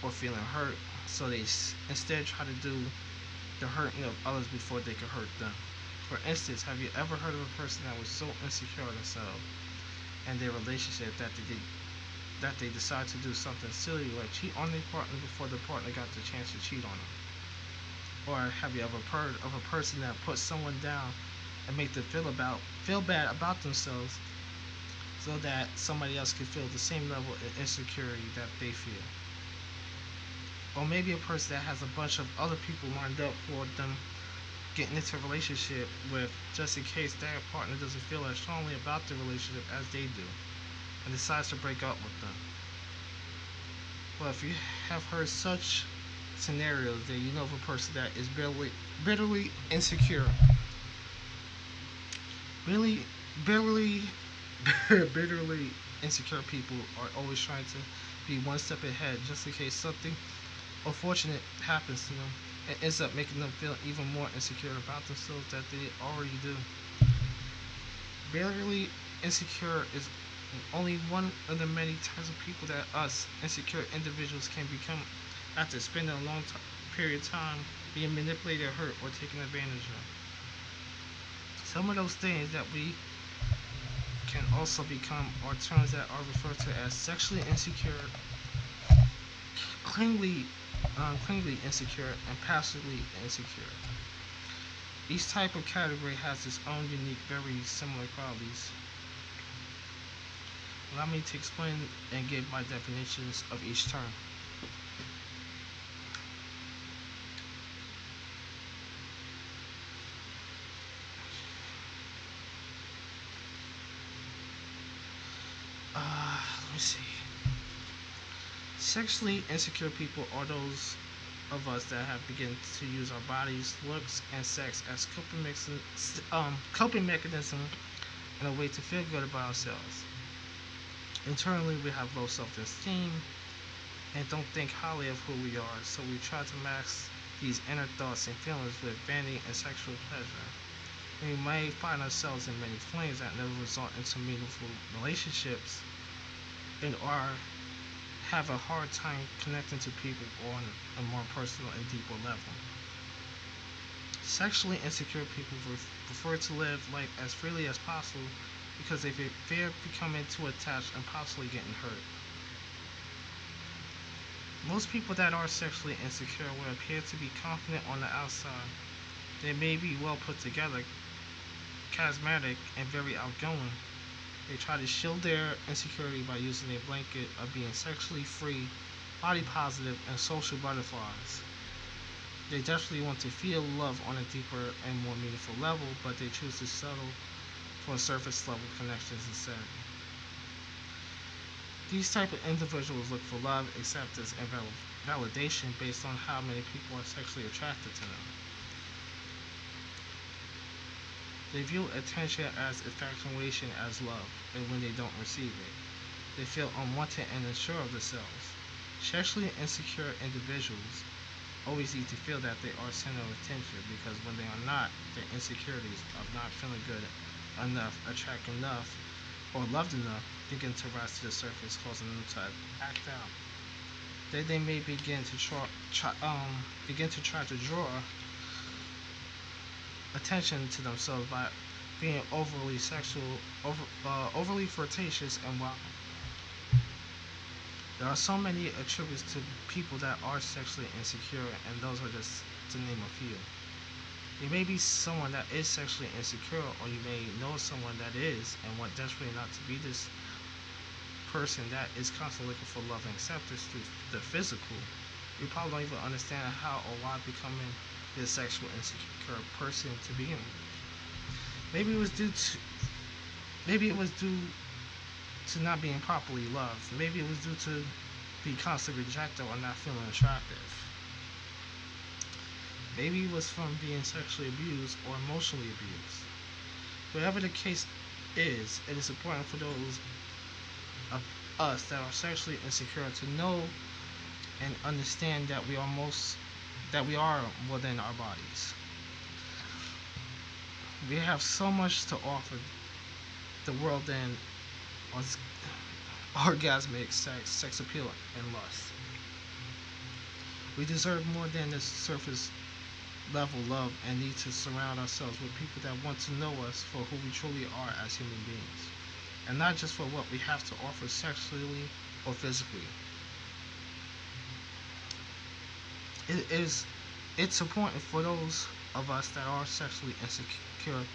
or feeling hurt, so they instead try to do the hurting of others before they can hurt them. For instance, have you ever heard of a person that was so insecure of themselves and their relationship that they decide to do something silly like cheat on their partner before the partner got the chance to cheat on them? Or have you ever heard of a person that puts someone down and make them feel bad about themselves so that somebody else can feel the same level of insecurity that they feel? Or maybe a person that has a bunch of other people lined up for them getting into a relationship with, just in case their partner doesn't feel as strongly about the relationship as they do and decides to break up with them. Well, if you have heard such scenarios, then you know of a person that is bitterly insecure. Really, bitterly, bitterly insecure people are always trying to be one step ahead just in case something unfortunate happens to them. It ends up making them feel even more insecure about themselves that they already do. Bitterly insecure is only one of the many types of people that us insecure individuals can become after spending a long period of time being manipulated, hurt, or taken advantage of. Some of those things that we can also become are terms that are referred to as sexually insecure, clingy insecure, and passively insecure. Each type of category has its own unique, very similar qualities. Allow me to explain and give my definitions of each term. Let me see. Sexually insecure people are those of us that have begun to use our bodies, looks, and sex as coping mechanism and a way to feel good about ourselves. Internally, we have low self-esteem and don't think highly of who we are, so we try to mask these inner thoughts and feelings with vanity and sexual pleasure. We may find ourselves in many flings that never result into meaningful relationships and are have a hard time connecting to people on a more personal and deeper level. Sexually insecure people prefer to live life as freely as possible because they fear becoming too attached and possibly getting hurt. Most people that are sexually insecure will appear to be confident on the outside. They may be well put together, charismatic, and very outgoing. They try to shield their insecurity by using a blanket of being sexually free, body positive, and social butterflies. They desperately want to feel love on a deeper and more meaningful level, but they choose to settle for surface level connections instead. These type of individuals look for love, acceptance, and validation based on how many people are sexually attracted to them. They view attention as infatuation as love, and when they don't receive it, they feel unwanted and unsure of themselves. Sexually insecure individuals always need to feel that they are center of attention because when they are not, their insecurities of not feeling good enough, attract enough, or loved enough begin to rise to the surface, causing them to act out. Then they may begin to try to draw attention to themselves by being overly sexual, overly flirtatious, and wild. There are so many attributes to people that are sexually insecure, and those are just to name a few. You may be someone that is sexually insecure, or you may know someone that is and want desperately not to be this person that is constantly looking for love and acceptance through the physical. You probably don't even understand how or why becoming this sexual insecure person to begin with. Maybe it was due to not being properly loved. Maybe it was due to being constantly rejected or not feeling attractive. Maybe it was from being sexually abused or emotionally abused. Whatever the case is, it is important for those of us that are sexually insecure to know and understand that we are more than our bodies. We have so much to offer the world than orgasmic sex appeal, and lust. We deserve more than this surface level love and need to surround ourselves with people that want to know us for who we truly are as human beings, and not just for what we have to offer sexually or physically. It's important for those of us that are sexually insecure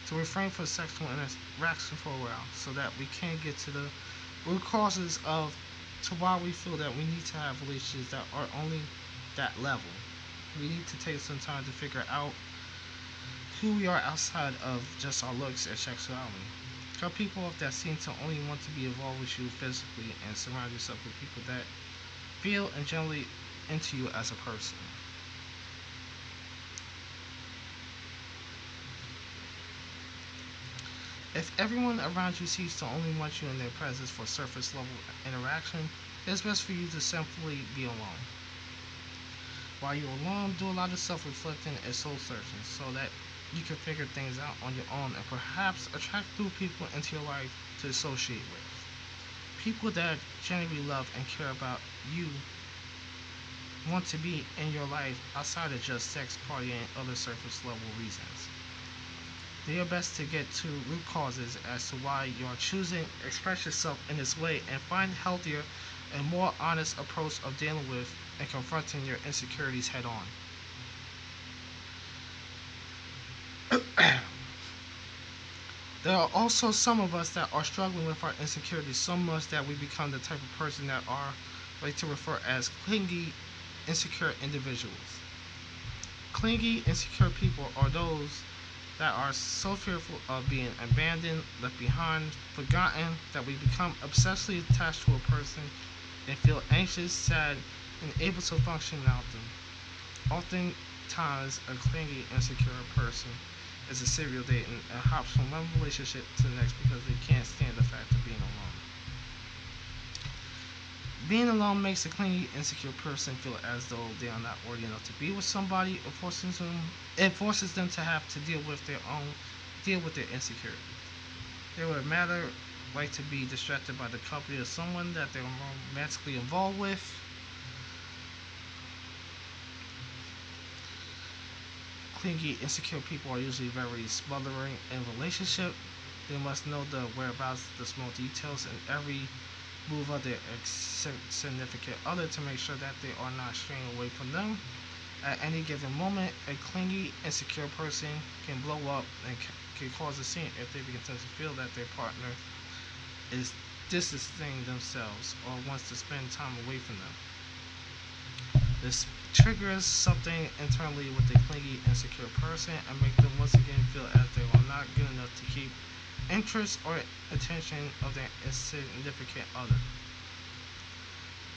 to refrain from sexual interaction for a while so that we can get to the root causes of to why we feel that we need to have relationships that are only that level. We need to take some time to figure out who we are outside of just our looks and sexuality. Cut people off that seem to only want to be involved with you physically and surround yourself with people that feel and generally into you as a person. If everyone around you seems to only want you in their presence for surface level interaction, it's best for you to simply be alone. While you're alone, do a lot of self-reflecting and soul-searching so that you can figure things out on your own and perhaps attract new people into your life to associate with. People that genuinely love and care about you want to be in your life outside of just sex, party, and other surface level reasons. Do your best to get to root causes as to why you are choosing to express yourself in this way and find a healthier and more honest approach of dealing with and confronting your insecurities head on. There are also some of us that are struggling with our insecurities so much that we become the type of person that are like to refer as clingy, insecure individuals. Clingy, insecure people are those that are so fearful of being abandoned, left behind, forgotten, that we become obsessively attached to a person and feel anxious, sad, and able to function without them. Oftentimes, a clingy, insecure person is a serial dating and hops from one relationship to the next because they can't stand the fact of being alone. Being alone makes a clingy, insecure person feel as though they are not worthy enough to be with somebody. It forces them to have to deal with their insecurity. They would rather like to be distracted by the company of someone that they're romantically involved with. clingy, insecure people are usually very smothering in relationship. They must know the whereabouts, the small details, and every move of their significant other to make sure that they are not straying away from them. At any given moment, a clingy, insecure person can blow up and can cause a scene if they begin to feel that their partner is distancing themselves or wants to spend time away from them. This triggers something internally with the clingy, insecure person and make them once again feel as they are not good enough to keep interest or attention of their insignificant other.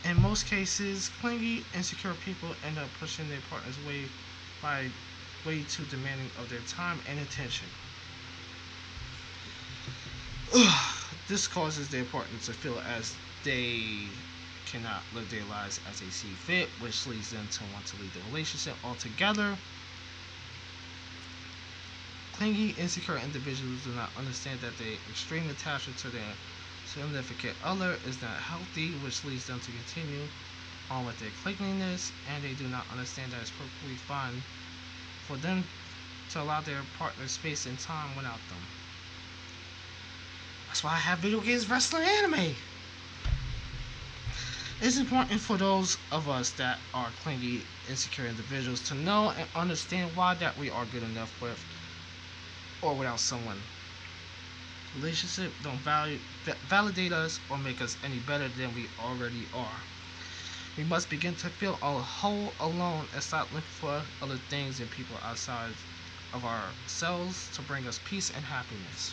In most cases, clingy, insecure people end up pushing their partners away by way too demanding of their time and attention. This causes their partner to feel as they cannot live their lives as they see fit, which leads them to want to leave the relationship altogether. Clingy, insecure individuals do not understand that their extreme attachment to their significant other is not healthy, which leads them to continue on with their clinginess, and they do not understand that it's perfectly fine for them to allow their partner space and time without them. That's why I have video games, wrestling, anime. It's important for those of us that are clingy, insecure individuals to know and understand why that we are good enough with or without someone. Relationships don't validate us or make us any better than we already are. We must begin to feel whole alone and stop looking for other things and people outside of ourselves to bring us peace and happiness.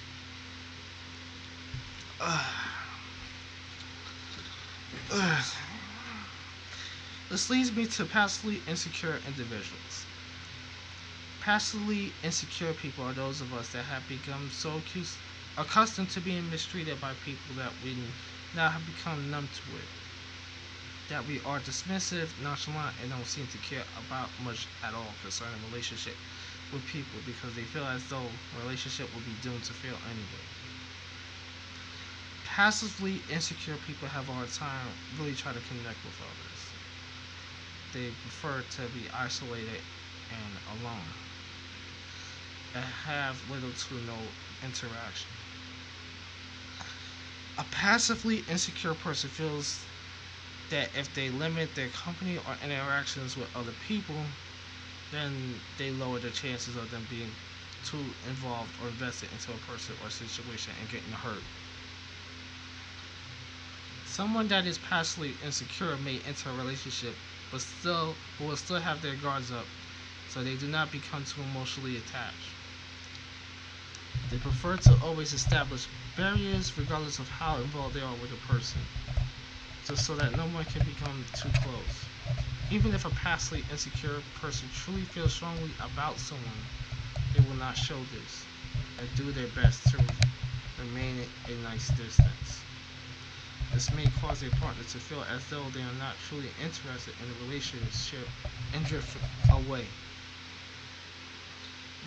This leads me to passively insecure individuals. Passively insecure people are those of us that have become so accustomed to being mistreated by people that we now have become numb to it. That we are dismissive, nonchalant, and don't seem to care about much at all concerning relationship with people because they feel as though a relationship will be doomed to fail anyway. Passively insecure people have a hard time really trying to connect with others. They prefer to be isolated and alone and have little to no interaction. A passively insecure person feels that if they limit their company or interactions with other people, then they lower the chances of them being too involved or invested into a person or situation and getting hurt. Someone that is passively insecure may enter a relationship but will still have their guards up so they do not become too emotionally attached. They prefer to always establish barriers regardless of how involved they are with a person, just so that no one can become too close. Even if a passively insecure person truly feels strongly about someone, they will not show this and do their best to remain at a nice distance. This may cause a partner to feel as though they are not truly interested in the relationship and drift away.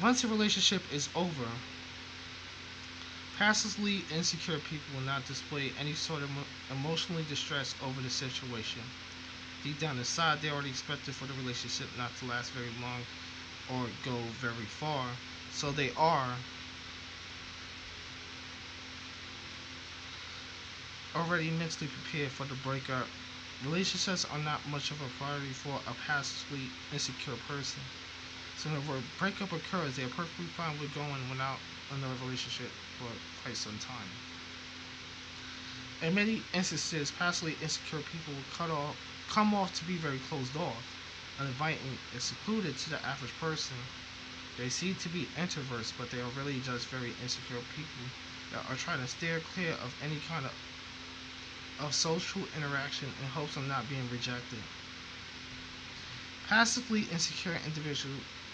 Once a relationship is over, passively insecure people will not display any sort of emotionally distress over the situation. Deep down inside, they already expected for the relationship not to last very long or go very far, so they are already mentally prepared for the breakup. Relationships are not much of a priority for a passively insecure person. So whenever a breakup occurs, they are perfectly fine with going without another relationship for quite some time. In many instances, passively insecure people will come off to be very closed off, uninviting, and secluded to the average person. They seem to be introverts, but they are really just very insecure people that are trying to steer clear of any kind of social interaction in hopes of not being rejected. Passively insecure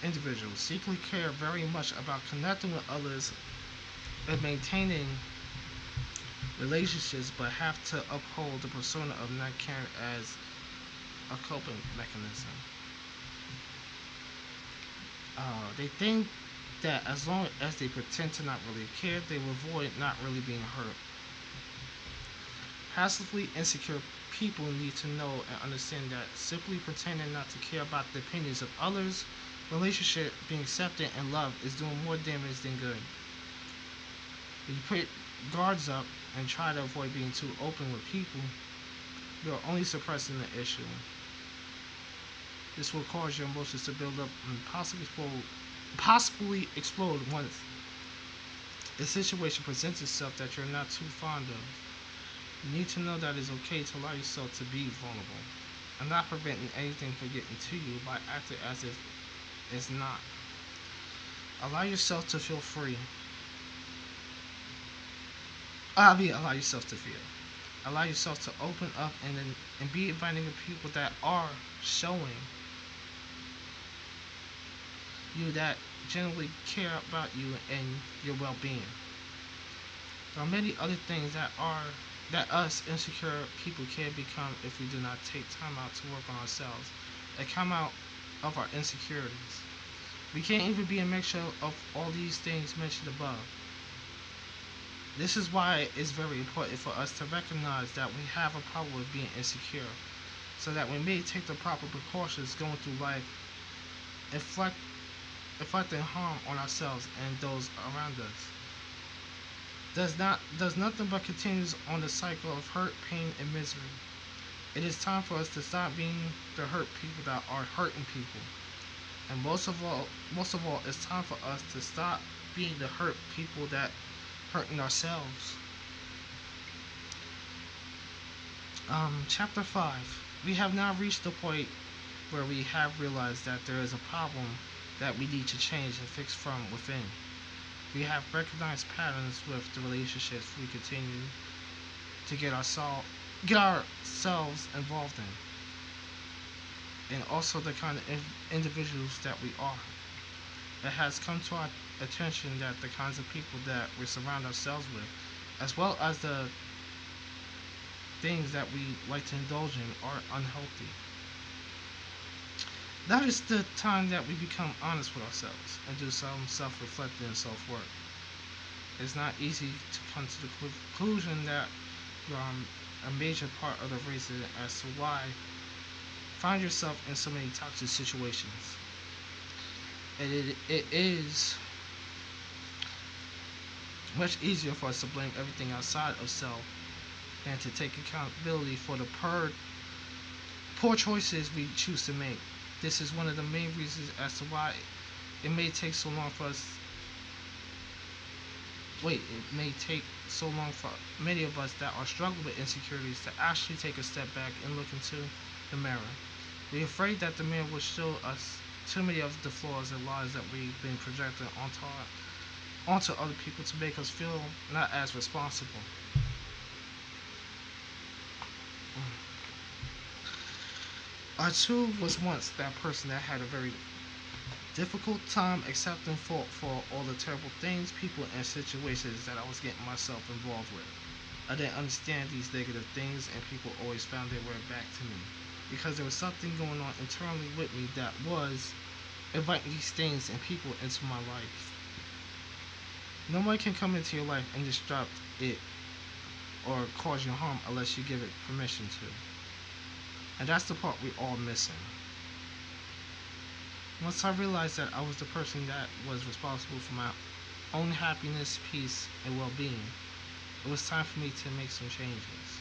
individuals secretly care very much about connecting with others and maintaining relationships, but have to uphold the persona of not caring as a coping mechanism. They think that as long as they pretend to not really care, they will avoid not really being hurt. Passively insecure people need to know and understand that simply pretending not to care about the opinions of others relationship, being accepted and loved is doing more damage than good. If you put guards up and try to avoid being too open with people, you're only suppressing the issue. This will cause your emotions to build up and possibly explode once a situation presents itself that you're not too fond of. You need to know that it's okay to allow yourself to be vulnerable and not preventing anything from getting to you by acting as if it's not. Allow yourself to feel free. Allow yourself to feel. Allow yourself to open up and be inviting of people that are showing you that genuinely care about you and your well-being. There are many other things that us insecure people can become if we do not take time out to work on ourselves and come out of our insecurities. We can't even be a mixture of all these things mentioned above. This is why it's very important for us to recognize that we have a problem with being insecure, so that we may take the proper precautions going through life, inflicting harm on ourselves and those around us. Does nothing but continues on the cycle of hurt, pain, and misery. It is time for us to stop being the hurt people that are hurting people. And most of all, it's time for us to stop being the hurt people that hurting ourselves. Chapter 5. We have now reached the point where we have realized that there is a problem that we need to change and fix from within. We have recognized patterns with the relationships we continue to get ourselves involved in, and also the kind of individuals that we are. It has come to our attention that the kinds of people that we surround ourselves with, as well as the things that we like to indulge in, are unhealthy. That is the time that we become honest with ourselves and do some self-reflecting and self-work. It's not easy to come to the conclusion that you're a major part of the reason as to why you find yourself in so many toxic situations. And it is much easier for us to blame everything outside of self than to take accountability for the poor choices we choose to make. This is one of the main reasons as to why it may take so long for us. It may take so long for many of us that are struggling with insecurities to actually take a step back and look into the mirror. We're afraid that the mirror will show us too many of the flaws and lies that we've been projecting onto other people to make us feel not as responsible. I too was once that person that had a very difficult time accepting fault for all the terrible things, people, and situations that I was getting myself involved with. I didn't understand these negative things, and people always found their way back to me because there was something going on internally with me that was inviting these things and people into my life. No one can come into your life and disrupt it or cause you harm unless you give it permission to. And that's the part we're all missing. Once I realized that I was the person that was responsible for my own happiness, peace, and well-being, it was time for me to make some changes.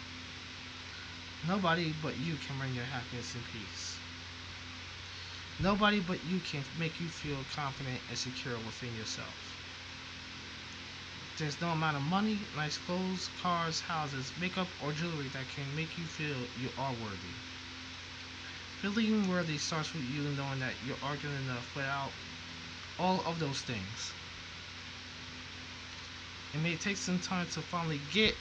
Nobody but you can bring your happiness and peace. Nobody but you can make you feel confident and secure within yourself. There's no amount of money, nice clothes, cars, houses, makeup, or jewelry that can make you feel you are worthy. Feeling worthy starts with you knowing that you're arguing enough without all of those things. It may take some time to finally get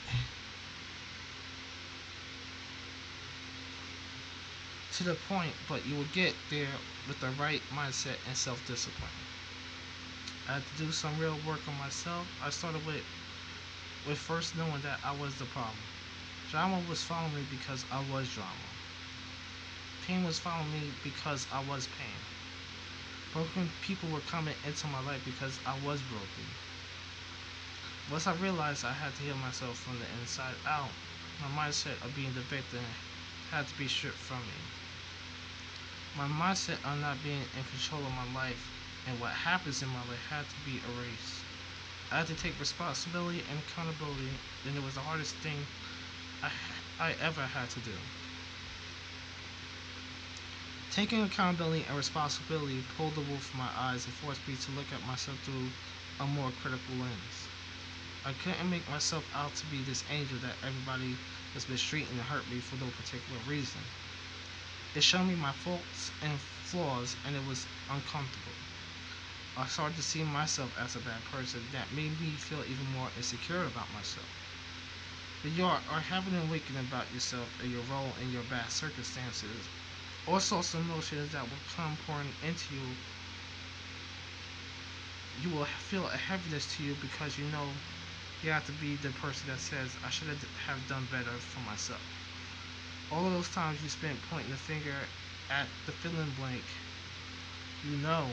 to the point, but you will get there with the right mindset and self-discipline. I had to do some real work on myself. I started with first knowing that I was the problem. Drama was following me because I was drama. Pain was following me because I was pain. Broken people were coming into my life because I was broken. Once I realized I had to heal myself from the inside out, my mindset of being the victim had to be stripped from me. My mindset on not being in control of my life and what happens in my life had to be erased. I had to take responsibility and accountability, and it was the hardest thing I, I ever had to do. Taking accountability and responsibility pulled the wool from my eyes and forced me to look at myself through a more critical lens. I couldn't make myself out to be this angel that everybody was mistreating and hurt me for no particular reason. It showed me my faults and flaws, and it was uncomfortable. I started to see myself as a bad person that made me feel even more insecure about myself. When you are having an awakening about yourself and your role in your bad circumstances, all sorts of emotions that will come pouring into you, you will feel a heaviness to you because you know you have to be the person that says, I should have done better for myself. All of those times you spent pointing the finger at the feeling blank, you know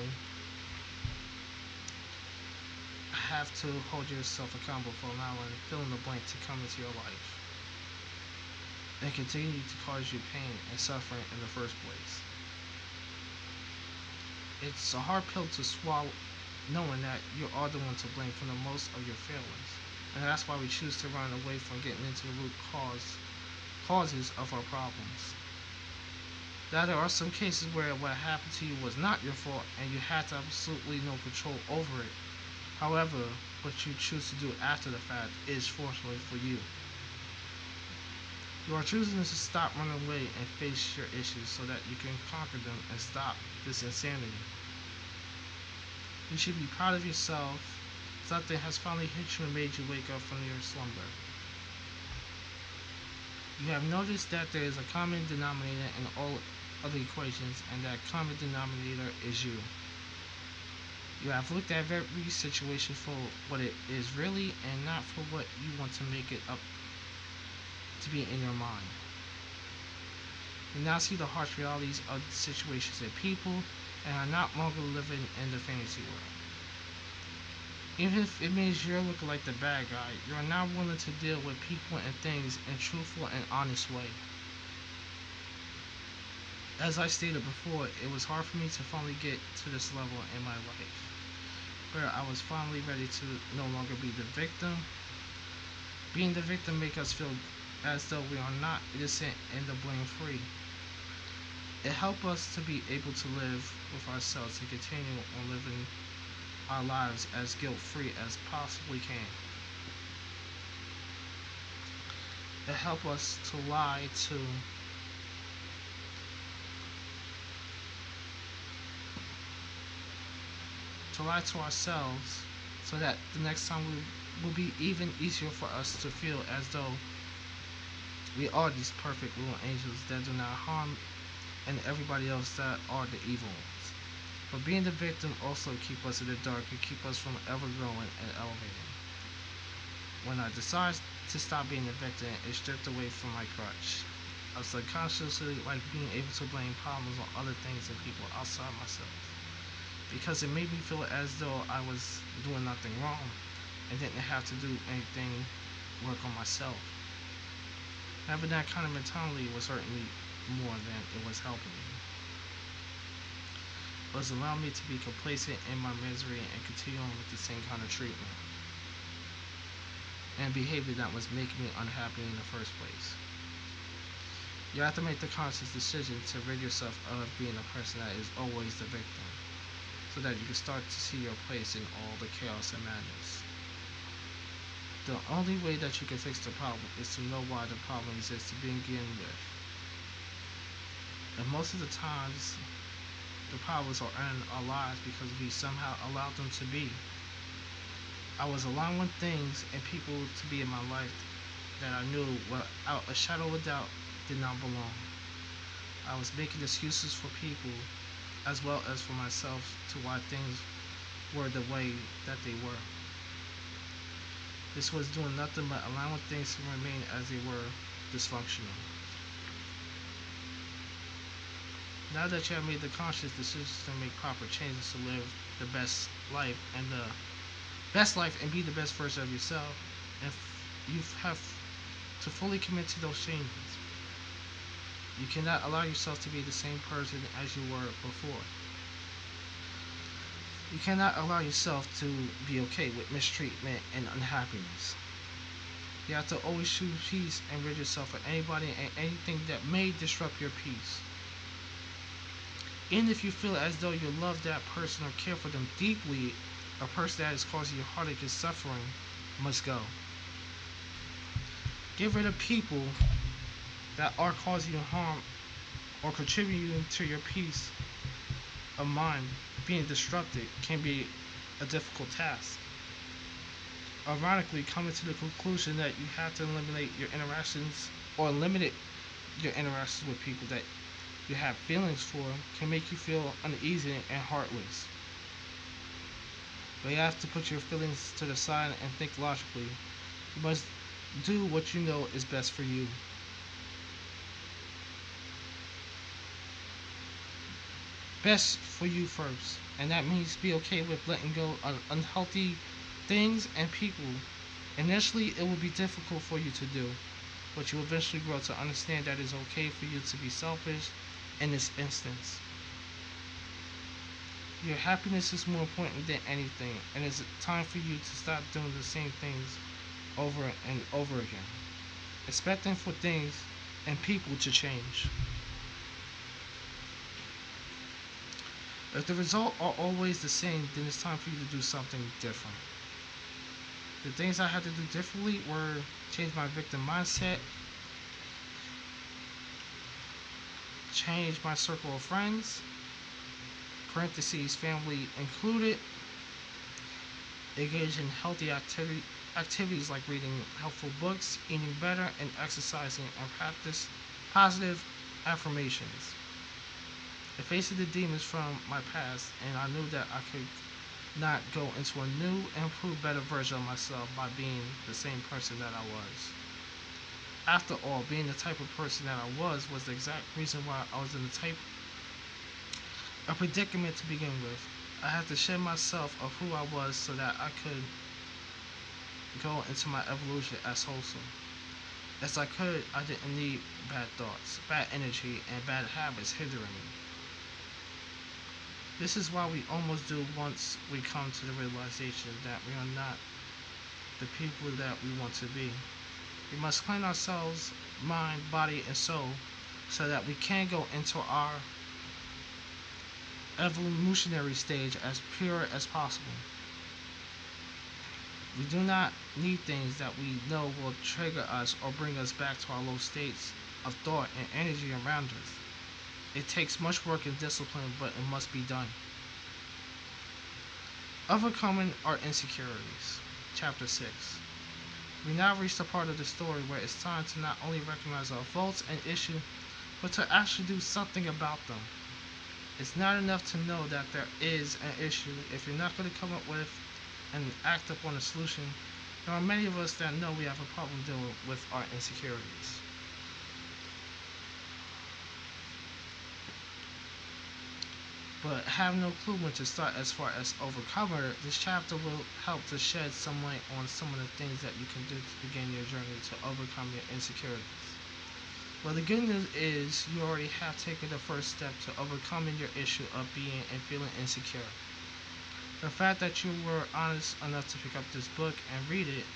have to hold yourself accountable for allowing fill in the blank to come into your life and continue to cause you pain and suffering in the first place. It's a hard pill to swallow knowing that you are the one to blame for the most of your failings. And that's why we choose to run away from getting into the root causes of our problems. Now there are some cases where what happened to you was not your fault and you had absolutely no control over it. However, what you choose to do after the fact is fortunately for you. You are choosing to stop running away and face your issues so that you can conquer them and stop this insanity. You should be proud of yourself. Something has finally hit you and made you wake up from your slumber. You have noticed that there is a common denominator in all other equations, and that common denominator is you. You have looked at every situation for what it is really and not for what you want to make it up to be in your mind. You now see the harsh realities of the situations and people and are not longer living in the fantasy world. Even if it means you're looking like the bad guy, you are now willing to deal with people and things in a truthful and honest way. As I stated before, it was hard for me to finally get to this level in my life, where I was finally ready to no longer be the victim. Being the victim makes us feel as though we are not innocent and the blame free. It helps us to be able to live with ourselves and continue on living our lives as guilt-free as possibly can. It helps us to lie to ourselves so that the next time will be even easier for us to feel as though we are these perfect little angels that do not harm and everybody else that are the evil ones. But being the victim also keep us in the dark and keep us from ever growing and elevating. When I decide to stop being the victim, it stripped away from my crutch. I subconsciously like being able to blame problems on other things and people outside myself, because it made me feel as though I was doing nothing wrong and didn't have to do anything work on myself. Having that kind of mentality was hurting me more than it was helping me. It was allowing me to be complacent in my misery and continue on with the same kind of treatment and behavior that was making me unhappy in the first place. You have to make the conscious decision to rid yourself of being a person that is always the victim, so that you can start to see your place in all the chaos and madness. The only way that you can fix the problem is to know why the problem exists to begin with. And most of the times, the problems are in our lives because we somehow allowed them to be. I was allowing things and people to be in my life that I knew without a shadow of a doubt did not belong. I was making excuses for people as well as for myself to why things were the way that they were. This was doing nothing but allowing things to remain as they were, dysfunctional. Now that you have made the conscious decisions to make proper changes to live the best life and be the best version of yourself, and you have to fully commit to those changes. You cannot allow yourself to be the same person as you were before. You cannot allow yourself to be okay with mistreatment and unhappiness. You have to always choose peace and rid yourself of anybody and anything that may disrupt your peace. Even if you feel as though you love that person or care for them deeply, a person that is causing you heartache and suffering must go. Get rid of people that are causing you harm or contributing to your peace of mind. Being disrupted can be a difficult task. Ironically, coming to the conclusion that you have to eliminate your interactions or limit your interactions with people that you have feelings for can make you feel uneasy and heartless. But you have to put your feelings to the side and think logically. You must do what you know is best for you. Best for you first, and that means be okay with letting go of unhealthy things and people. Initially, it will be difficult for you to do, but you will eventually grow to understand that it's okay for you to be selfish in this instance. Your happiness is more important than anything, and it's time for you to stop doing the same things over and over again, expecting for things and people to change. If the results are always the same, then it's time for you to do something different. The things I had to do differently were change my victim mindset, change my circle of friends, parentheses, family included, engage in healthy activities like reading helpful books, eating better, and exercising, and practice positive affirmations. I faced the demons from my past, and I knew that I could not go into a new, improved, better version of myself by being the same person that I was. After all, being the type of person that I was the exact reason why I was in the type of predicament to begin with. I had to shed myself of who I was so that I could go into my evolution as wholesome as I could. I didn't need bad thoughts, bad energy, and bad habits hindering me. This is why we almost do once we come to the realization that we are not the people that we want to be. We must clean ourselves, mind, body, and soul so that we can go into our evolutionary stage as pure as possible. We do not need things that we know will trigger us or bring us back to our low states of thought and energy around us. It takes much work and discipline, but it must be done. Overcoming our insecurities. Chapter 6. We now reach the part of the story where it's time to not only recognize our faults and issues, but to actually do something about them. It's not enough to know that there is an issue if you're not going to come up with and act upon a solution. There are many of us that know we have a problem dealing with our insecurities. But have no clue when to start as far as overcomer. This chapter will help to shed some light on some of the things that you can do to begin your journey to overcome your insecurities. Well, the good news is you already have taken the first step to overcoming your issue of being and feeling insecure. The fact that you were honest enough to pick up this book and read it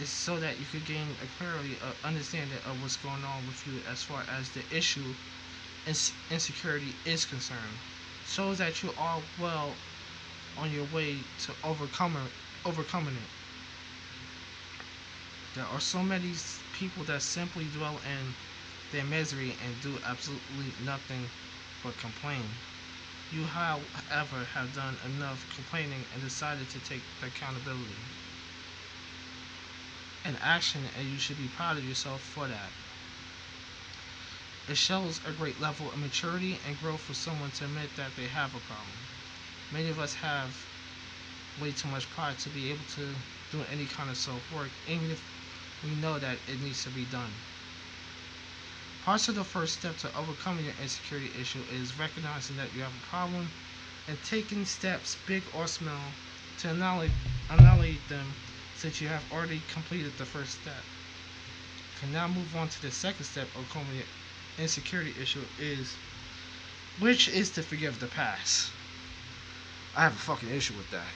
is so that you could gain a clarity of understanding of what's going on with you as far as the issue insecurity is concerned. Shows that you are well on your way to overcoming it. There are so many people that simply dwell in their misery and do absolutely nothing but complain. You, however, have done enough complaining and decided to take accountability and action, and you should be proud of yourself for that. It shows a great level of maturity and growth for someone to admit that they have a problem. Many of us have way too much pride to be able to do any kind of self-work, even if we know that it needs to be done. Parts of the first step to overcoming your insecurity issue is recognizing that you have a problem and taking steps, big or small, to annihilate them, since you have already completed the first step. You can now move on to the second step of insecurity issue is, which is to forgive the past. I have a fucking issue with that.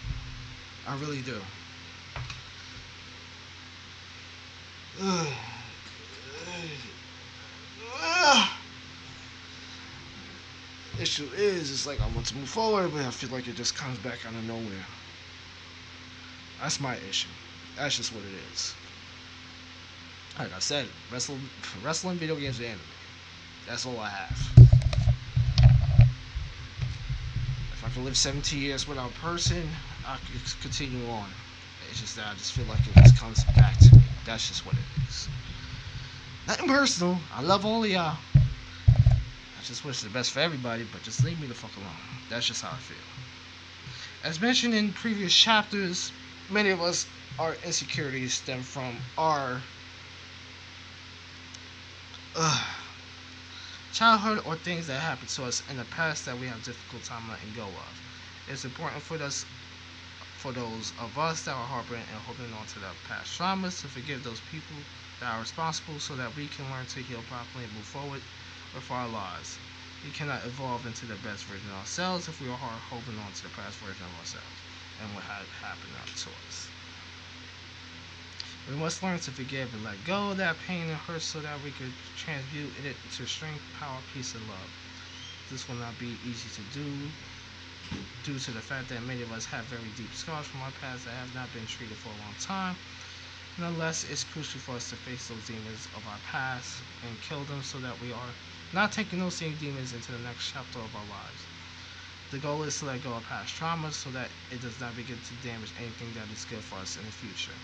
I really do. Issue is, it's like I want to move forward, but I feel like it just comes back out of nowhere. That's my issue. That's just what it is. Like I said, wrestling, video games, and anime. That's all I have. If I could live 17 years without a person, I could continue on. It's just that I just feel like it just comes back to me. That's just what it is. Nothing personal. I love all of y'all. I just wish the best for everybody, but just leave me the fuck alone. That's just how I feel. As mentioned in previous chapters, many of us, our insecurities stem from our childhood or things that happened to us in the past that we have difficult time letting go of. It's important for those of us that are harboring and holding on to their past traumas to forgive those people that are responsible so that we can learn to heal properly and move forward with our lives. We cannot evolve into the best version of ourselves if we are holding on to the past version of ourselves and what had happened to us. We must learn to forgive and let go of that pain and hurt so that we could transmute it to strength, power, peace, and love. This will not be easy to do due to the fact that many of us have very deep scars from our past that have not been treated for a long time. Nonetheless, it's crucial for us to face those demons of our past and kill them so that we are not taking those same demons into the next chapter of our lives. The goal is to let go of past traumas so that it does not begin to damage anything that is good for us in the future.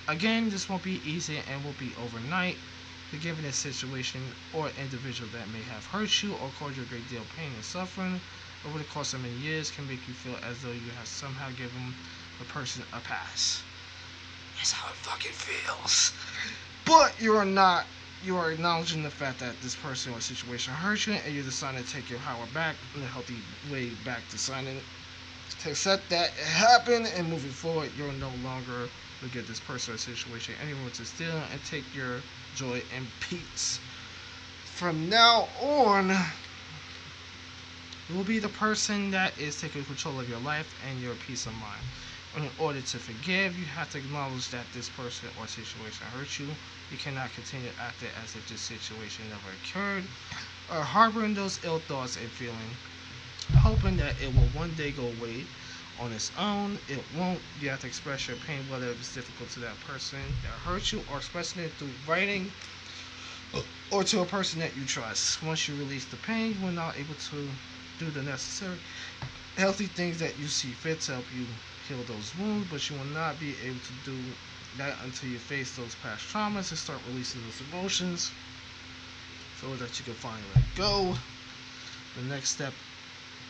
Again, this won't be easy and won't be overnight. Forgiving a situation or individual that may have hurt you or caused you a great deal of pain and suffering over the course of many years can make you feel as though you have somehow given the person a pass. That's how it fucking feels. But you are not. You are acknowledging the fact that this person or situation hurt you, and you're deciding to take your power back in a healthy way back to accept that it happened, and moving forward, you're no longer look at this person or situation anyone to steal and take your joy and peace. From now on, you will be the person that is taking control of your life and your peace of mind. In order to forgive, you have to acknowledge that this person or situation hurt you. You cannot continue acting as if this situation never occurred or harboring those ill thoughts and feelings, hoping that it will one day go away on its own. It won't. You have to express your pain, whether it's difficult to that person that hurt you or expressing it through writing or to a person that you trust. Once you release the pain, you are now able to do the necessary healthy things that you see fit to help you heal those wounds, but you will not be able to do that until you face those past traumas and start releasing those emotions so that you can finally let go. The next step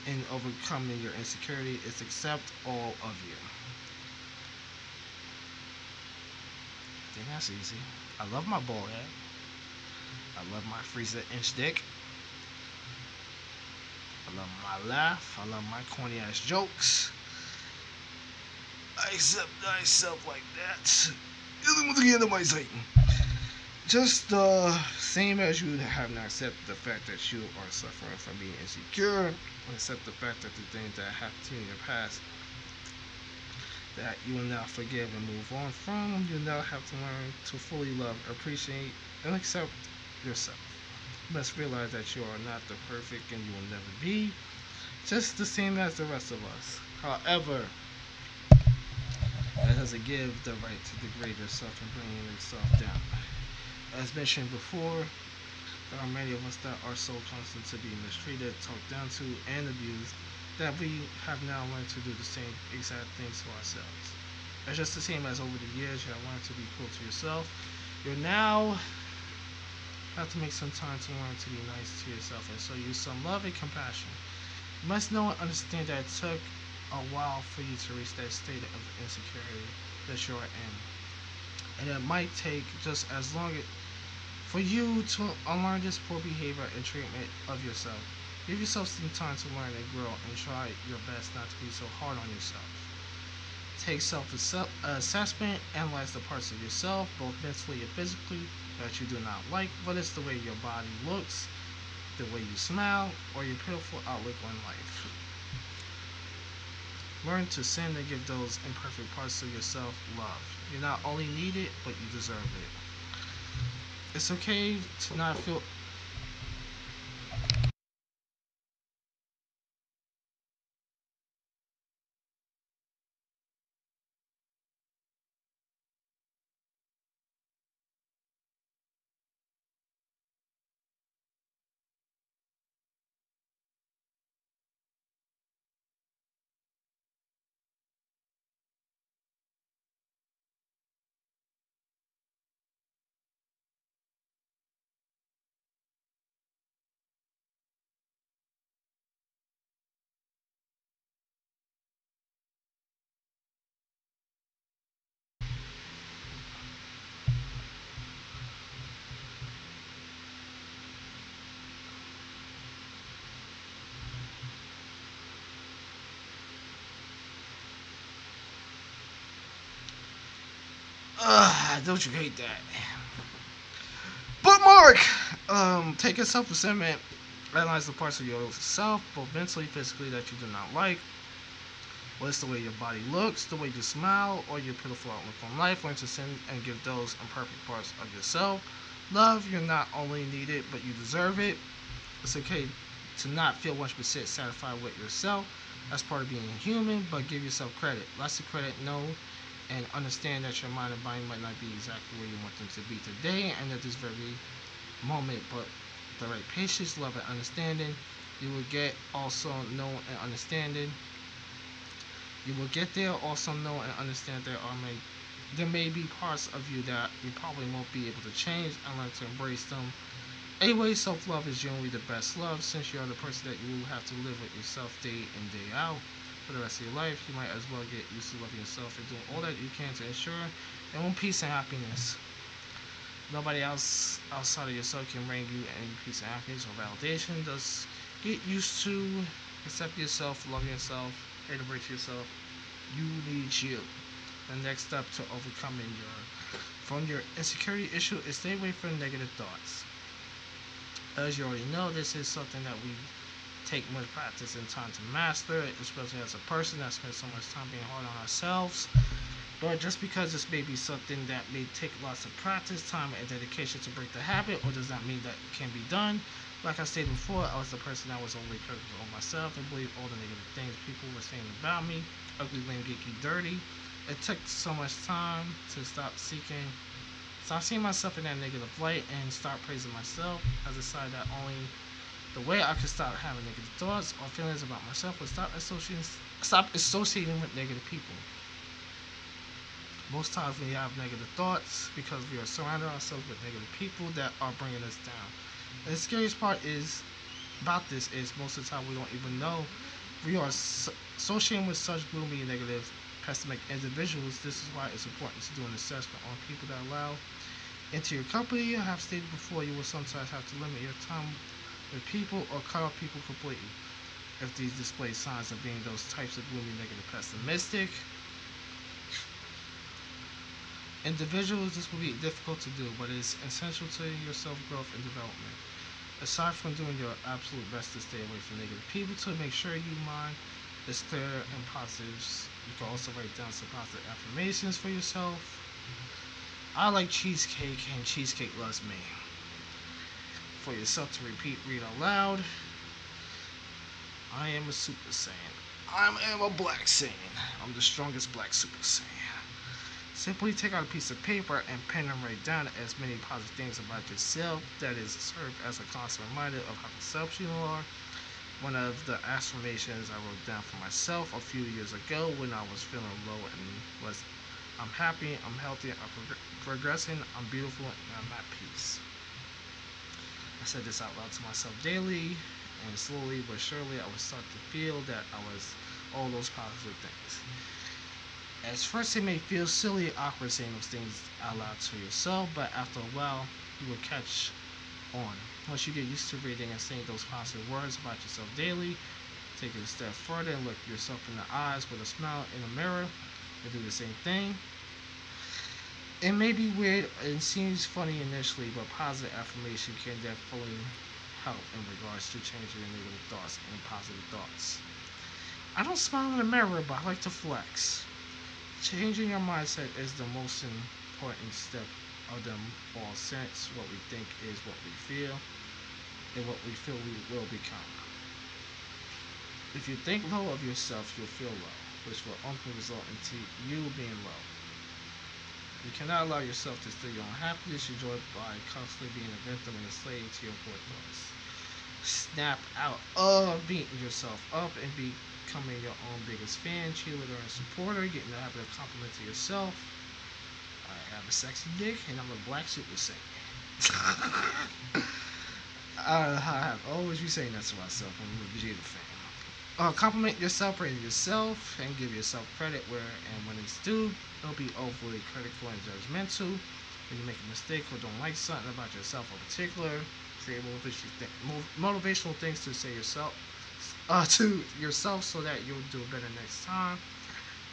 in overcoming your insecurity is accept all of you. I think that's easy. I love my bald head. I love my freezer inch dick. I love my laugh. I love my corny ass jokes. I accept myself like that. Just the same as you have not accepted the fact that you are suffering from being insecure, accept the fact that the things that happened to you in your past that you will now forgive and move on from, you now have to learn to fully love, appreciate, and accept yourself. You must realize that you are not the perfect and you will never be, just the same as the rest of us. However, that doesn't give the right to degrade yourself and bring yourself down. As mentioned before, there are many of us that are so constant to be mistreated, talked down to, and abused that we have now learned to do the same exact things to ourselves. It's just the same as over the years you have learned to be cruel to yourself. You now have to make some time to learn to be nice to yourself and show you some love and compassion. You must know and understand that it took a while for you to reach that state of insecurity that you're in. And it might take just as long for you to unlearn this poor behavior and treatment of yourself. Give yourself some time to learn and grow and try your best not to be so hard on yourself. Take self-assessment, analyze the parts of yourself, both mentally and physically, that you do not like. What is the way your body looks? the way you smile, or your pitiful outlook on life. Learn to send and give those imperfect parts of yourself love. You not only need it, but you deserve it. It's okay to not feel. Don't you hate that? But Mark, take a self-assessment. Analyze the parts of yourself, both mentally, physically, that you do not like. What's the way your body looks, the way you smile, or your pitiful outlook on life? Learn to send and give those imperfect parts of yourself love. You're not only need it, but you deserve it. It's okay to not feel 100% satisfied with yourself. That's part of being human, but give yourself credit. Lots of credit, know and understand that your mind and body might not be exactly where you want them to be today and at this very moment, but the right patience, love, and understanding, you will get also know and understanding. You will get there also know and understand there may be parts of you that you probably won't be able to change and learn to embrace them. Anyway, self-love is generally the best love since you are the person that you will have to live with yourself day in, day out for the rest of your life. You might as well get used to loving yourself and doing all that you can to ensure your own peace and happiness. Nobody else outside of yourself can bring you any peace and happiness or validation. Just get used to accept yourself, love yourself, and embrace yourself. You need you. The next step to overcoming your insecurity issue is stay away from negative thoughts. As you already know, this is something that we take much practice and time to master, especially as a person that spends so much time being hard on ourselves. But just because this may be something that may take lots of practice, time, and dedication to break the habit, or does not mean that it can be done. Like I stated before, I was the person that was only critical of myself and believed all the negative things people were saying about me. Ugly, lame, geeky, dirty. It took so much time to stop seeing myself in that negative light and start praising myself. I decided that only the way I could stop having negative thoughts or feelings about myself was stop associating with negative people. Most times when we have negative thoughts, because we are surrounding ourselves with negative people that are bringing us down. And the scariest part is about this is most of the time we don't even know we are associating with such gloomy, negative, pessimistic individuals. This is why it's important to do an assessment on people that allow into your company. I have stated before, you will sometimes have to limit your time with people or cut off people completely if these display signs of being those types of gloomy, negative, pessimistic individuals. This will be difficult to do, but it is essential to your self-growth and development. Aside from doing your absolute best to stay away from negative people, to make sure you mind is clear and positives. You can also write down some positive affirmations for yourself. I like cheesecake and cheesecake loves me. For yourself to read out loud. I am a Super Saiyan. I am a Black Saiyan. I'm the strongest Black Super Saiyan. Simply take out a piece of paper and pen and write down as many positive things about yourself that is served as a constant reminder of how selfish you are. One of the affirmations I wrote down for myself a few years ago when I was feeling low and was I'm happy, I'm healthy, I'm progressing, I'm beautiful, and I'm at peace. I said this out loud to myself daily, and slowly but surely I would start to feel that I was all those positive things. At first it may feel silly and awkward saying those things out loud to yourself, but after a while you will catch on. Once you get used to reading and saying those positive words about yourself daily, take it a step further and look yourself in the eyes with a smile in the mirror and do the same thing. It may be weird and seems funny initially, but positive affirmation can definitely help in regards to changing your negative thoughts and positive thoughts. I don't smile in the mirror, but I like to flex. Changing your mindset is the most important step of them all, since what we think is what we feel, and what we feel we will become. If you think low of yourself, you'll feel low, which will ultimately result into you being low. You cannot allow yourself to steal your own happiness, your joy, by constantly being a victim and a slave to your poor thoughts. Snap out of beating yourself up and becoming your own biggest fan, cheerleader, and supporter. Get in the habit of complimenting yourself. I have a sexy dick and I'm a black super saiyan. I have always been saying that to myself. I'm a Vegeta fan. Compliment yourself, praise yourself, and give yourself credit where and when it's due. Don't be overly critical and judgmental. When you make a mistake or don't like something about yourself in particular, create motivational things to say to yourself so that you'll do better next time.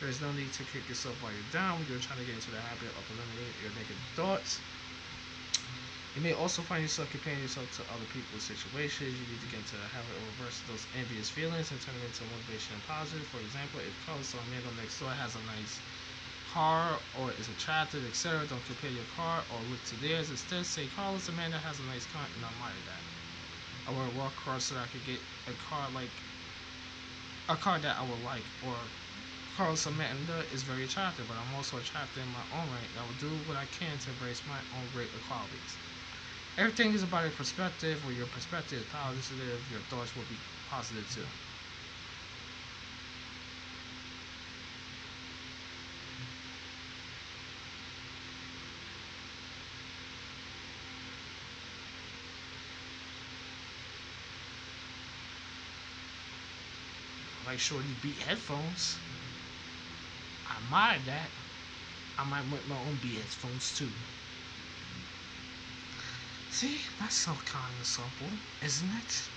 There is no need to kick yourself while you're down when you're trying to get into the habit of eliminating your negative thoughts. You may also find yourself comparing yourself to other people's situations. You need to get into the habit of reversing those envious feelings and turn them into motivation and positive. For example, if Carlos Armando next door has a nice car or is attractive, etc., don't compare your car or look to theirs. Instead, say, Carlos Amanda has a nice car and I admire that. I want to work hard so that I could get a car that I would like. Or Carlos Amanda is very attractive, but I'm also attractive in my own right. I will do what I can to embrace my own great qualities. Everything is about a perspective. Where your perspective is positive, your thoughts will be positive too. Like Shorty beat headphones. I admire that. I might make my own beat headphones too. See, that's so kind of simple, isn't it?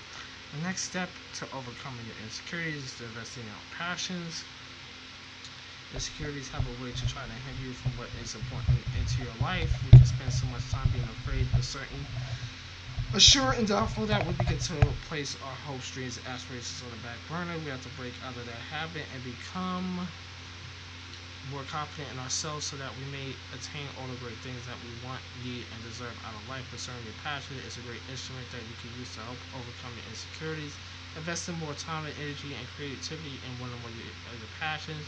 The next step to overcoming your insecurities is to invest in your own passions. Insecurities have a way to try to hinder you from what is important into your life. We can spend so much time being afraid of certain, assured and doubtful that we begin to place our hopes, dreams, and aspirations on the back burner. We have to break out of that habit and become more confident in ourselves so that we may attain all the great things that we want, need, and deserve out of life. Pursuing your passion is a great instrument that you can use to help overcome your insecurities. Investing more time and energy and creativity in one of your passions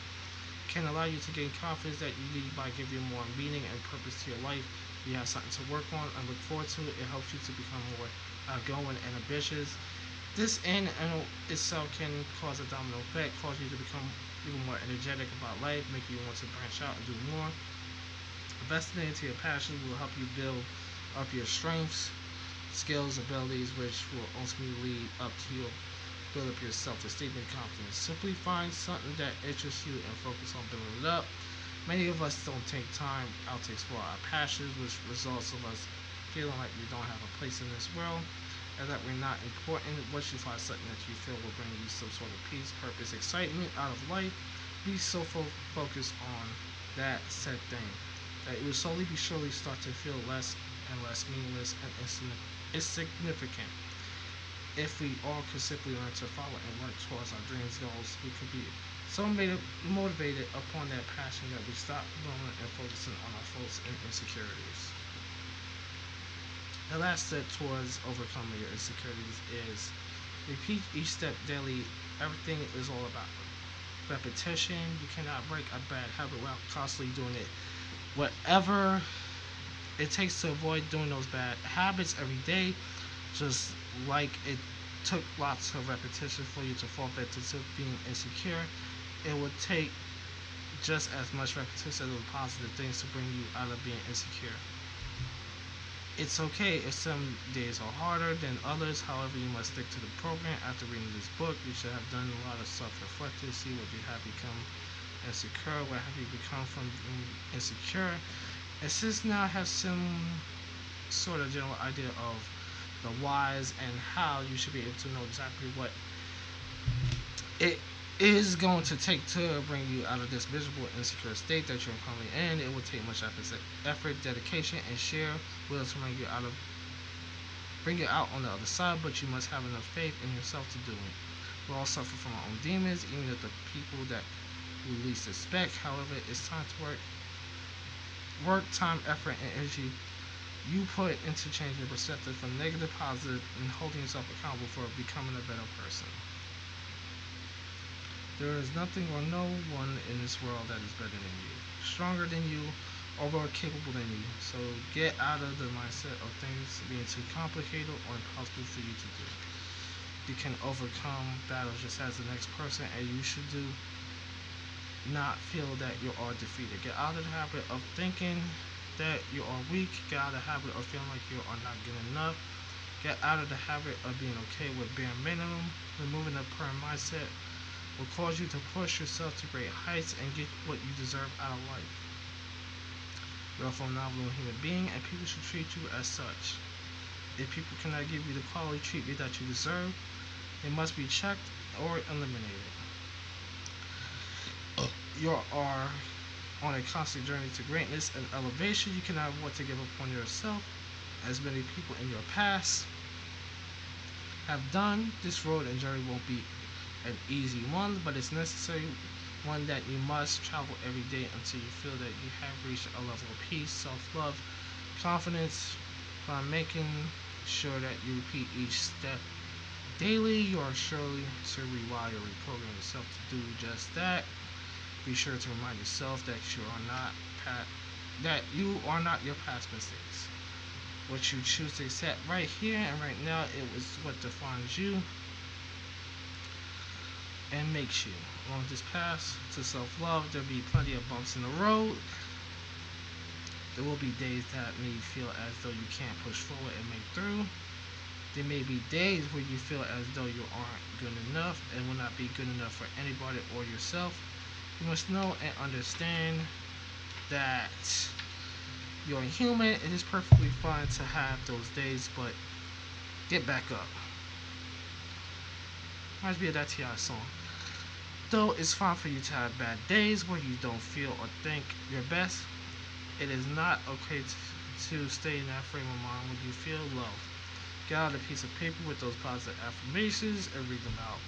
can allow you to gain confidence that you need by giving you more meaning and purpose to your life. You have something to work on and look forward to. It helps you to become more outgoing and ambitious. This in and itself can cause a domino effect, cause you to become even more energetic about life, make you want to branch out and do more. Investing into your passion will help you build up your strengths, skills, abilities, which will ultimately lead up to you build up your self-esteem and confidence. Simply find something that interests you and focus on building it up. Many of us don't take time out to explore our passions, which results of us feeling like we don't have a place in this world and that we're not important. Once you find something that you feel will bring you some sort of peace, purpose, excitement out of life, be so focused on that said thing that it will slowly but surely start to feel less and less meaningless and insignificant. If we all could simply learn to follow and work towards our dreams, goals, we could be so motivated upon that passion that we stop dwelling and focusing on our faults and insecurities. The last step towards overcoming your insecurities is repeat each step daily. Everything is all about repetition. You cannot break a bad habit without constantly doing it. Whatever it takes to avoid doing those bad habits every day, just like it took lots of repetition for you to fall victim to being insecure, it would take just as much repetition of the positive things to bring you out of being insecure. It's okay if some days are harder than others. However, you must stick to the program. After reading this book, you should have done a lot of self-reflective. See what you have become insecure. What have you become from being insecure? And since now I have some sort of general idea of the whys and how, you should be able to know exactly what it is going to take to bring you out of this miserable, insecure state that you're currently in. It will take much effort, dedication, and sheer will to bring you out of bring it out on the other side, but you must have enough faith in yourself to do it. We all suffer from our own demons, even if the people that we least expect. However, it's time to work, time, effort, and energy you put into changing your perspective from negative to positive and holding yourself accountable for becoming a better person. There is nothing or no one in this world that is better than you, stronger than you, or more capable than you. So get out of the mindset of things being too complicated or impossible for you to do. You can overcome battles just as the next person, and you should do not feel that you are defeated. Get out of the habit of thinking that you are weak. Get out of the habit of feeling like you are not good enough. Get out of the habit of being okay with bare minimum. Removing the permanent mindset will cause you to push yourself to great heights and get what you deserve out of life. You're a phenomenal human being, and people should treat you as such. If people cannot give you the quality treatment that you deserve, they must be checked or eliminated. You are on a constant journey to greatness and elevation. You cannot afford to give up on yourself, as many people in your past have done. This road and journey won't be an easy one, but it's necessary one that you must travel every day until you feel that you have reached a level of peace, self-love, confidence. By making sure that you repeat each step daily, you are surely to rewire or reprogram yourself to do just that. Be sure to remind yourself that you are not your past mistakes. What you choose to accept right here and right now, it was what defines you and makes you. Along this path to self-love, there'll be plenty of bumps in the road. There will be days that may feel as though you can't push forward and make through. There may be days where you feel as though you aren't good enough and will not be good enough for anybody or yourself. You must know and understand that you're human. It is perfectly fine to have those days, but get back up. Reminds me of that T.I. song. Though it's fine for you to have bad days where you don't feel or think your best, it is not okay to stay in that frame of mind when you feel low. Get out a piece of paper with those positive affirmations and read them out.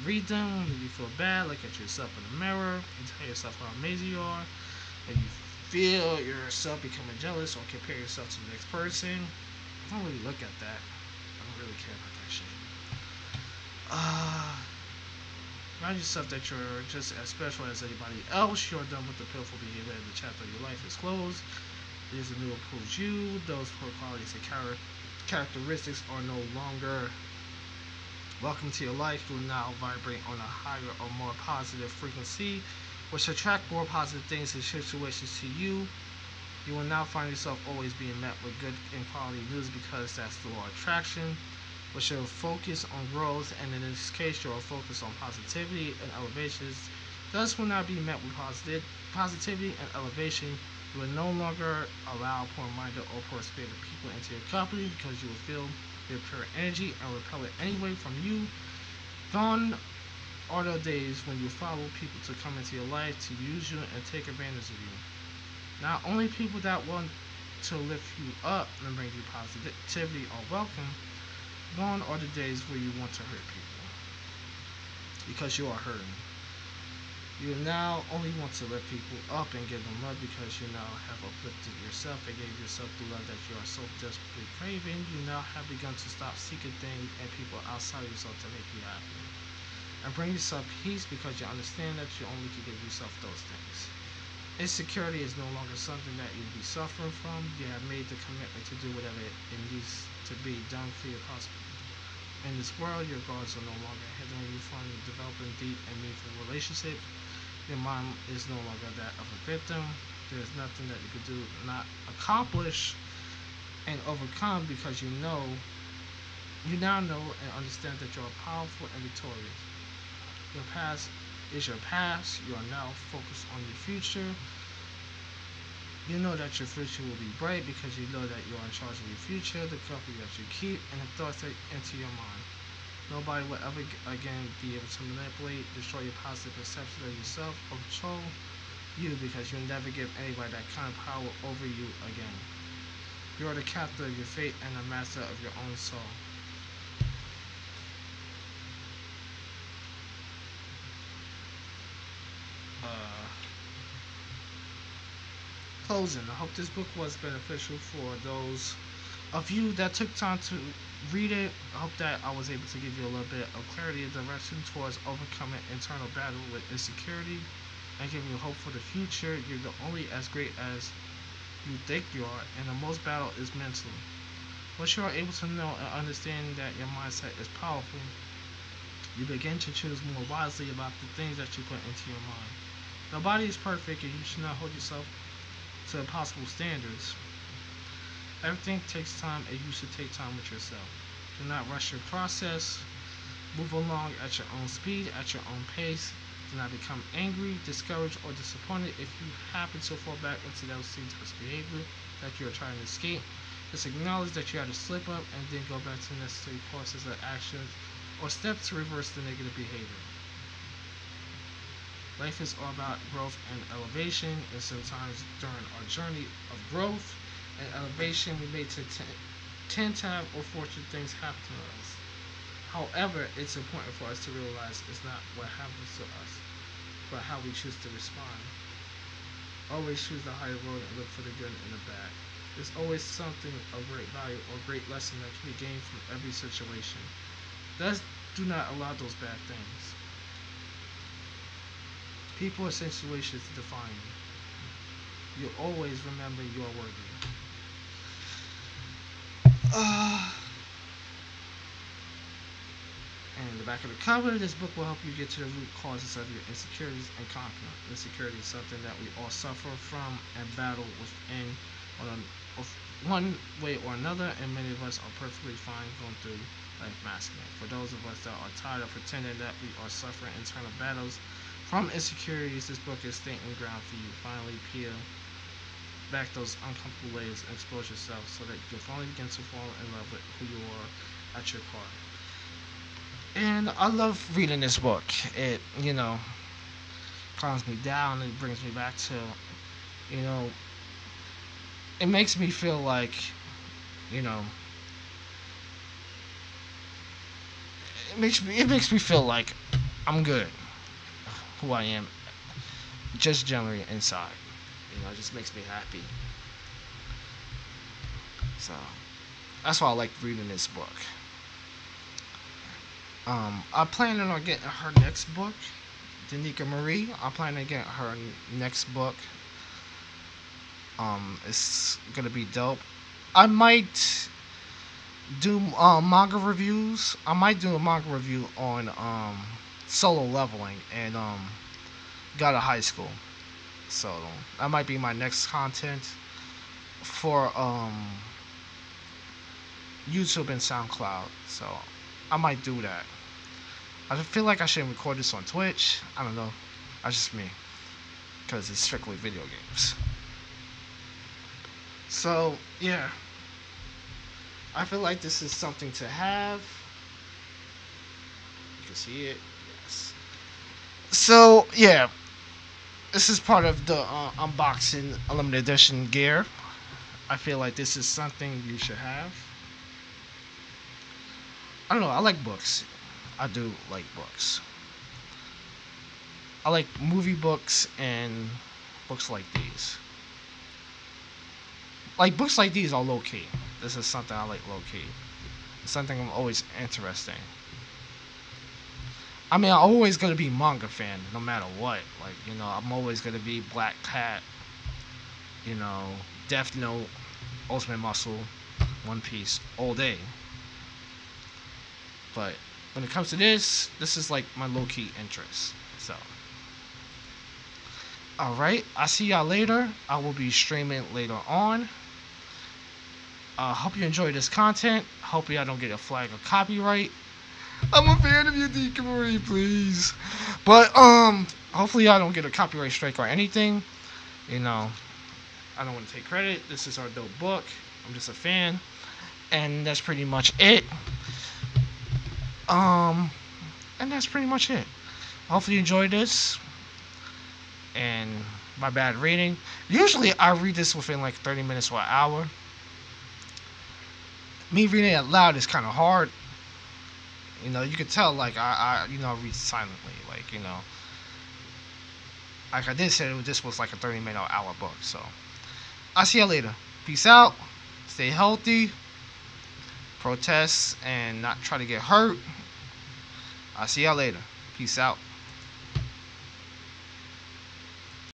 Read them when you feel bad. Look at yourself in the mirror and tell yourself how amazing you are. When you feel yourself becoming jealous or compare yourself to the next person, don't really look at that. I don't really care about that shit. Remind yourself that you're just as special as anybody else. You're done with the pitiful behavior, and the chapter of your life is closed. There's a new approved you. Those poor qualities and characteristics are no longer welcome to your life. You will now vibrate on a higher or more positive frequency, which attract more positive things and situations to you. You will now find yourself always being met with good and quality news because that's the law of attraction. But your focus on growth, and in this case, your focus on positivity and elevations, thus will not be met with positivity and elevation. You will no longer allow poor-minded or poor-spirited people into your company because you will feel their pure energy and repel it anyway from you. Gone are the days when you follow people to come into your life to use you and take advantage of you. Not only people that want to lift you up and bring you positivity are welcome. Gone are the days where you want to hurt people because you are hurting. You now only want to lift people up and give them love because you now have uplifted yourself and gave yourself the love that you are so desperately craving. You now have begun to stop seeking things and people outside yourself to make you happy. And bring yourself peace because you understand that you only can give yourself those things. Insecurity is no longer something that you'll be suffering from. You have made the commitment to do whatever it needs to be done for your possible. In this world, your goals are no longer hindering you from developing deep and meaningful relationships. Your mind is no longer that of a victim. There's nothing that you could do not accomplish and overcome because you now know and understand that you are powerful and victorious. Your past is your past. You are now focused on your future. You know that your future will be bright because you know that you are in charge of your future, the company that you keep, and the thoughts that enter your mind. Nobody will ever again be able to manipulate, destroy your positive perception of yourself, or control you because you'll never give anybody that kind of power over you again. You are the captain of your fate and the master of your own soul. Uh, Closing. I hope this book was beneficial for those of you that took time to read it. I hope that I was able to give you a little bit of clarity and direction towards overcoming internal battle with insecurity and giving you hope for the future. You're only as great as you think you are, and the most battle is mental. Once you are able to know and understand that your mindset is powerful, you begin to choose more wisely about the things that you put into your mind. Nobody is perfect, and you should not hold yourself to impossible standards. Everything takes time, and you should take time with yourself. Do not rush your process. Move along at your own speed, at your own pace. Do not become angry, discouraged, or disappointed if you happen to fall back into those same types of behavior that you are trying to escape. Just acknowledge that you had to slip up and then go back to the necessary courses of actions or steps to reverse the negative behavior. Life is all about growth and elevation, and sometimes during our journey of growth and elevation, we may tend to have unfortunate things happen to us. However, it's important for us to realize it's not what happens to us, but how we choose to respond. Always choose the higher road and look for the good and the bad. There's always something of great value or great lesson that can be gained from every situation. Thus, do not allow those bad things, people, or situations to define you. You always remember you are worthy. And the back of the cover, this book will help you get to the root causes of your insecurities and conquer them. Insecurity is something that we all suffer from and battle within one way or another, and many of us are perfectly fine going through life masking it. For those of us that are tired of pretending that we are suffering internal battles from insecurities, this book is staking ground for you. Finally peel back those uncomfortable layers and expose yourself so that you can finally begin to fall in love with who you are at your core. And I love reading this book. It, calms me down. It brings me back to, you know, it makes me feel like, you know, it makes me feel like I'm good, who I am, just generally inside. It just makes me happy. So that's why I like reading this book. I'm planning on getting her next book, Danica Marie. I'm planning on getting her next book. It's gonna be dope. I might do manga reviews. I might do a manga review on solo leveling and got a high school. So that might be my next content for YouTube and SoundCloud. So I might do that. I feel like I shouldn't record this on Twitch. I don't know. That's just me, because it's strictly video games. So yeah, I feel like this is something to have. You can see it. Yes. So yeah, this is part of the unboxing limited edition gear. I feel like this is something you should have. I don't know. I like books. I do like books. I like movie books and books like these. Like books like these are low key. This is something I like low key. It's something I'm always interested in. I mean, I'm always gonna be manga fan, no matter what. Like, I'm always gonna be Black Cat, you know, Death Note, Ultimate Muscle, One Piece, all day. But when it comes to this is like my low key interest. So, alright, I'll see y'all later. I will be streaming later on. Hope you enjoy this content. Hope y'all don't get a flag of copyright. I'm a fan of you, Danica Marie, please. But hopefully y'all don't get a copyright strike or anything. I don't want to take credit. This is our dope book. I'm just a fan, and that's pretty much it. And that's pretty much it. Hopefully you enjoyed this. And my bad reading. Usually I read this within like 30 minutes or an hour. me reading it out loud is kind of hard. You know, you could tell, like, I read silently. Like, like I did say, this was like a 30-minute hour book. So, I'll see y'all later. Peace out. Stay healthy. Protest and not try to get hurt. I'll see y'all later. Peace out.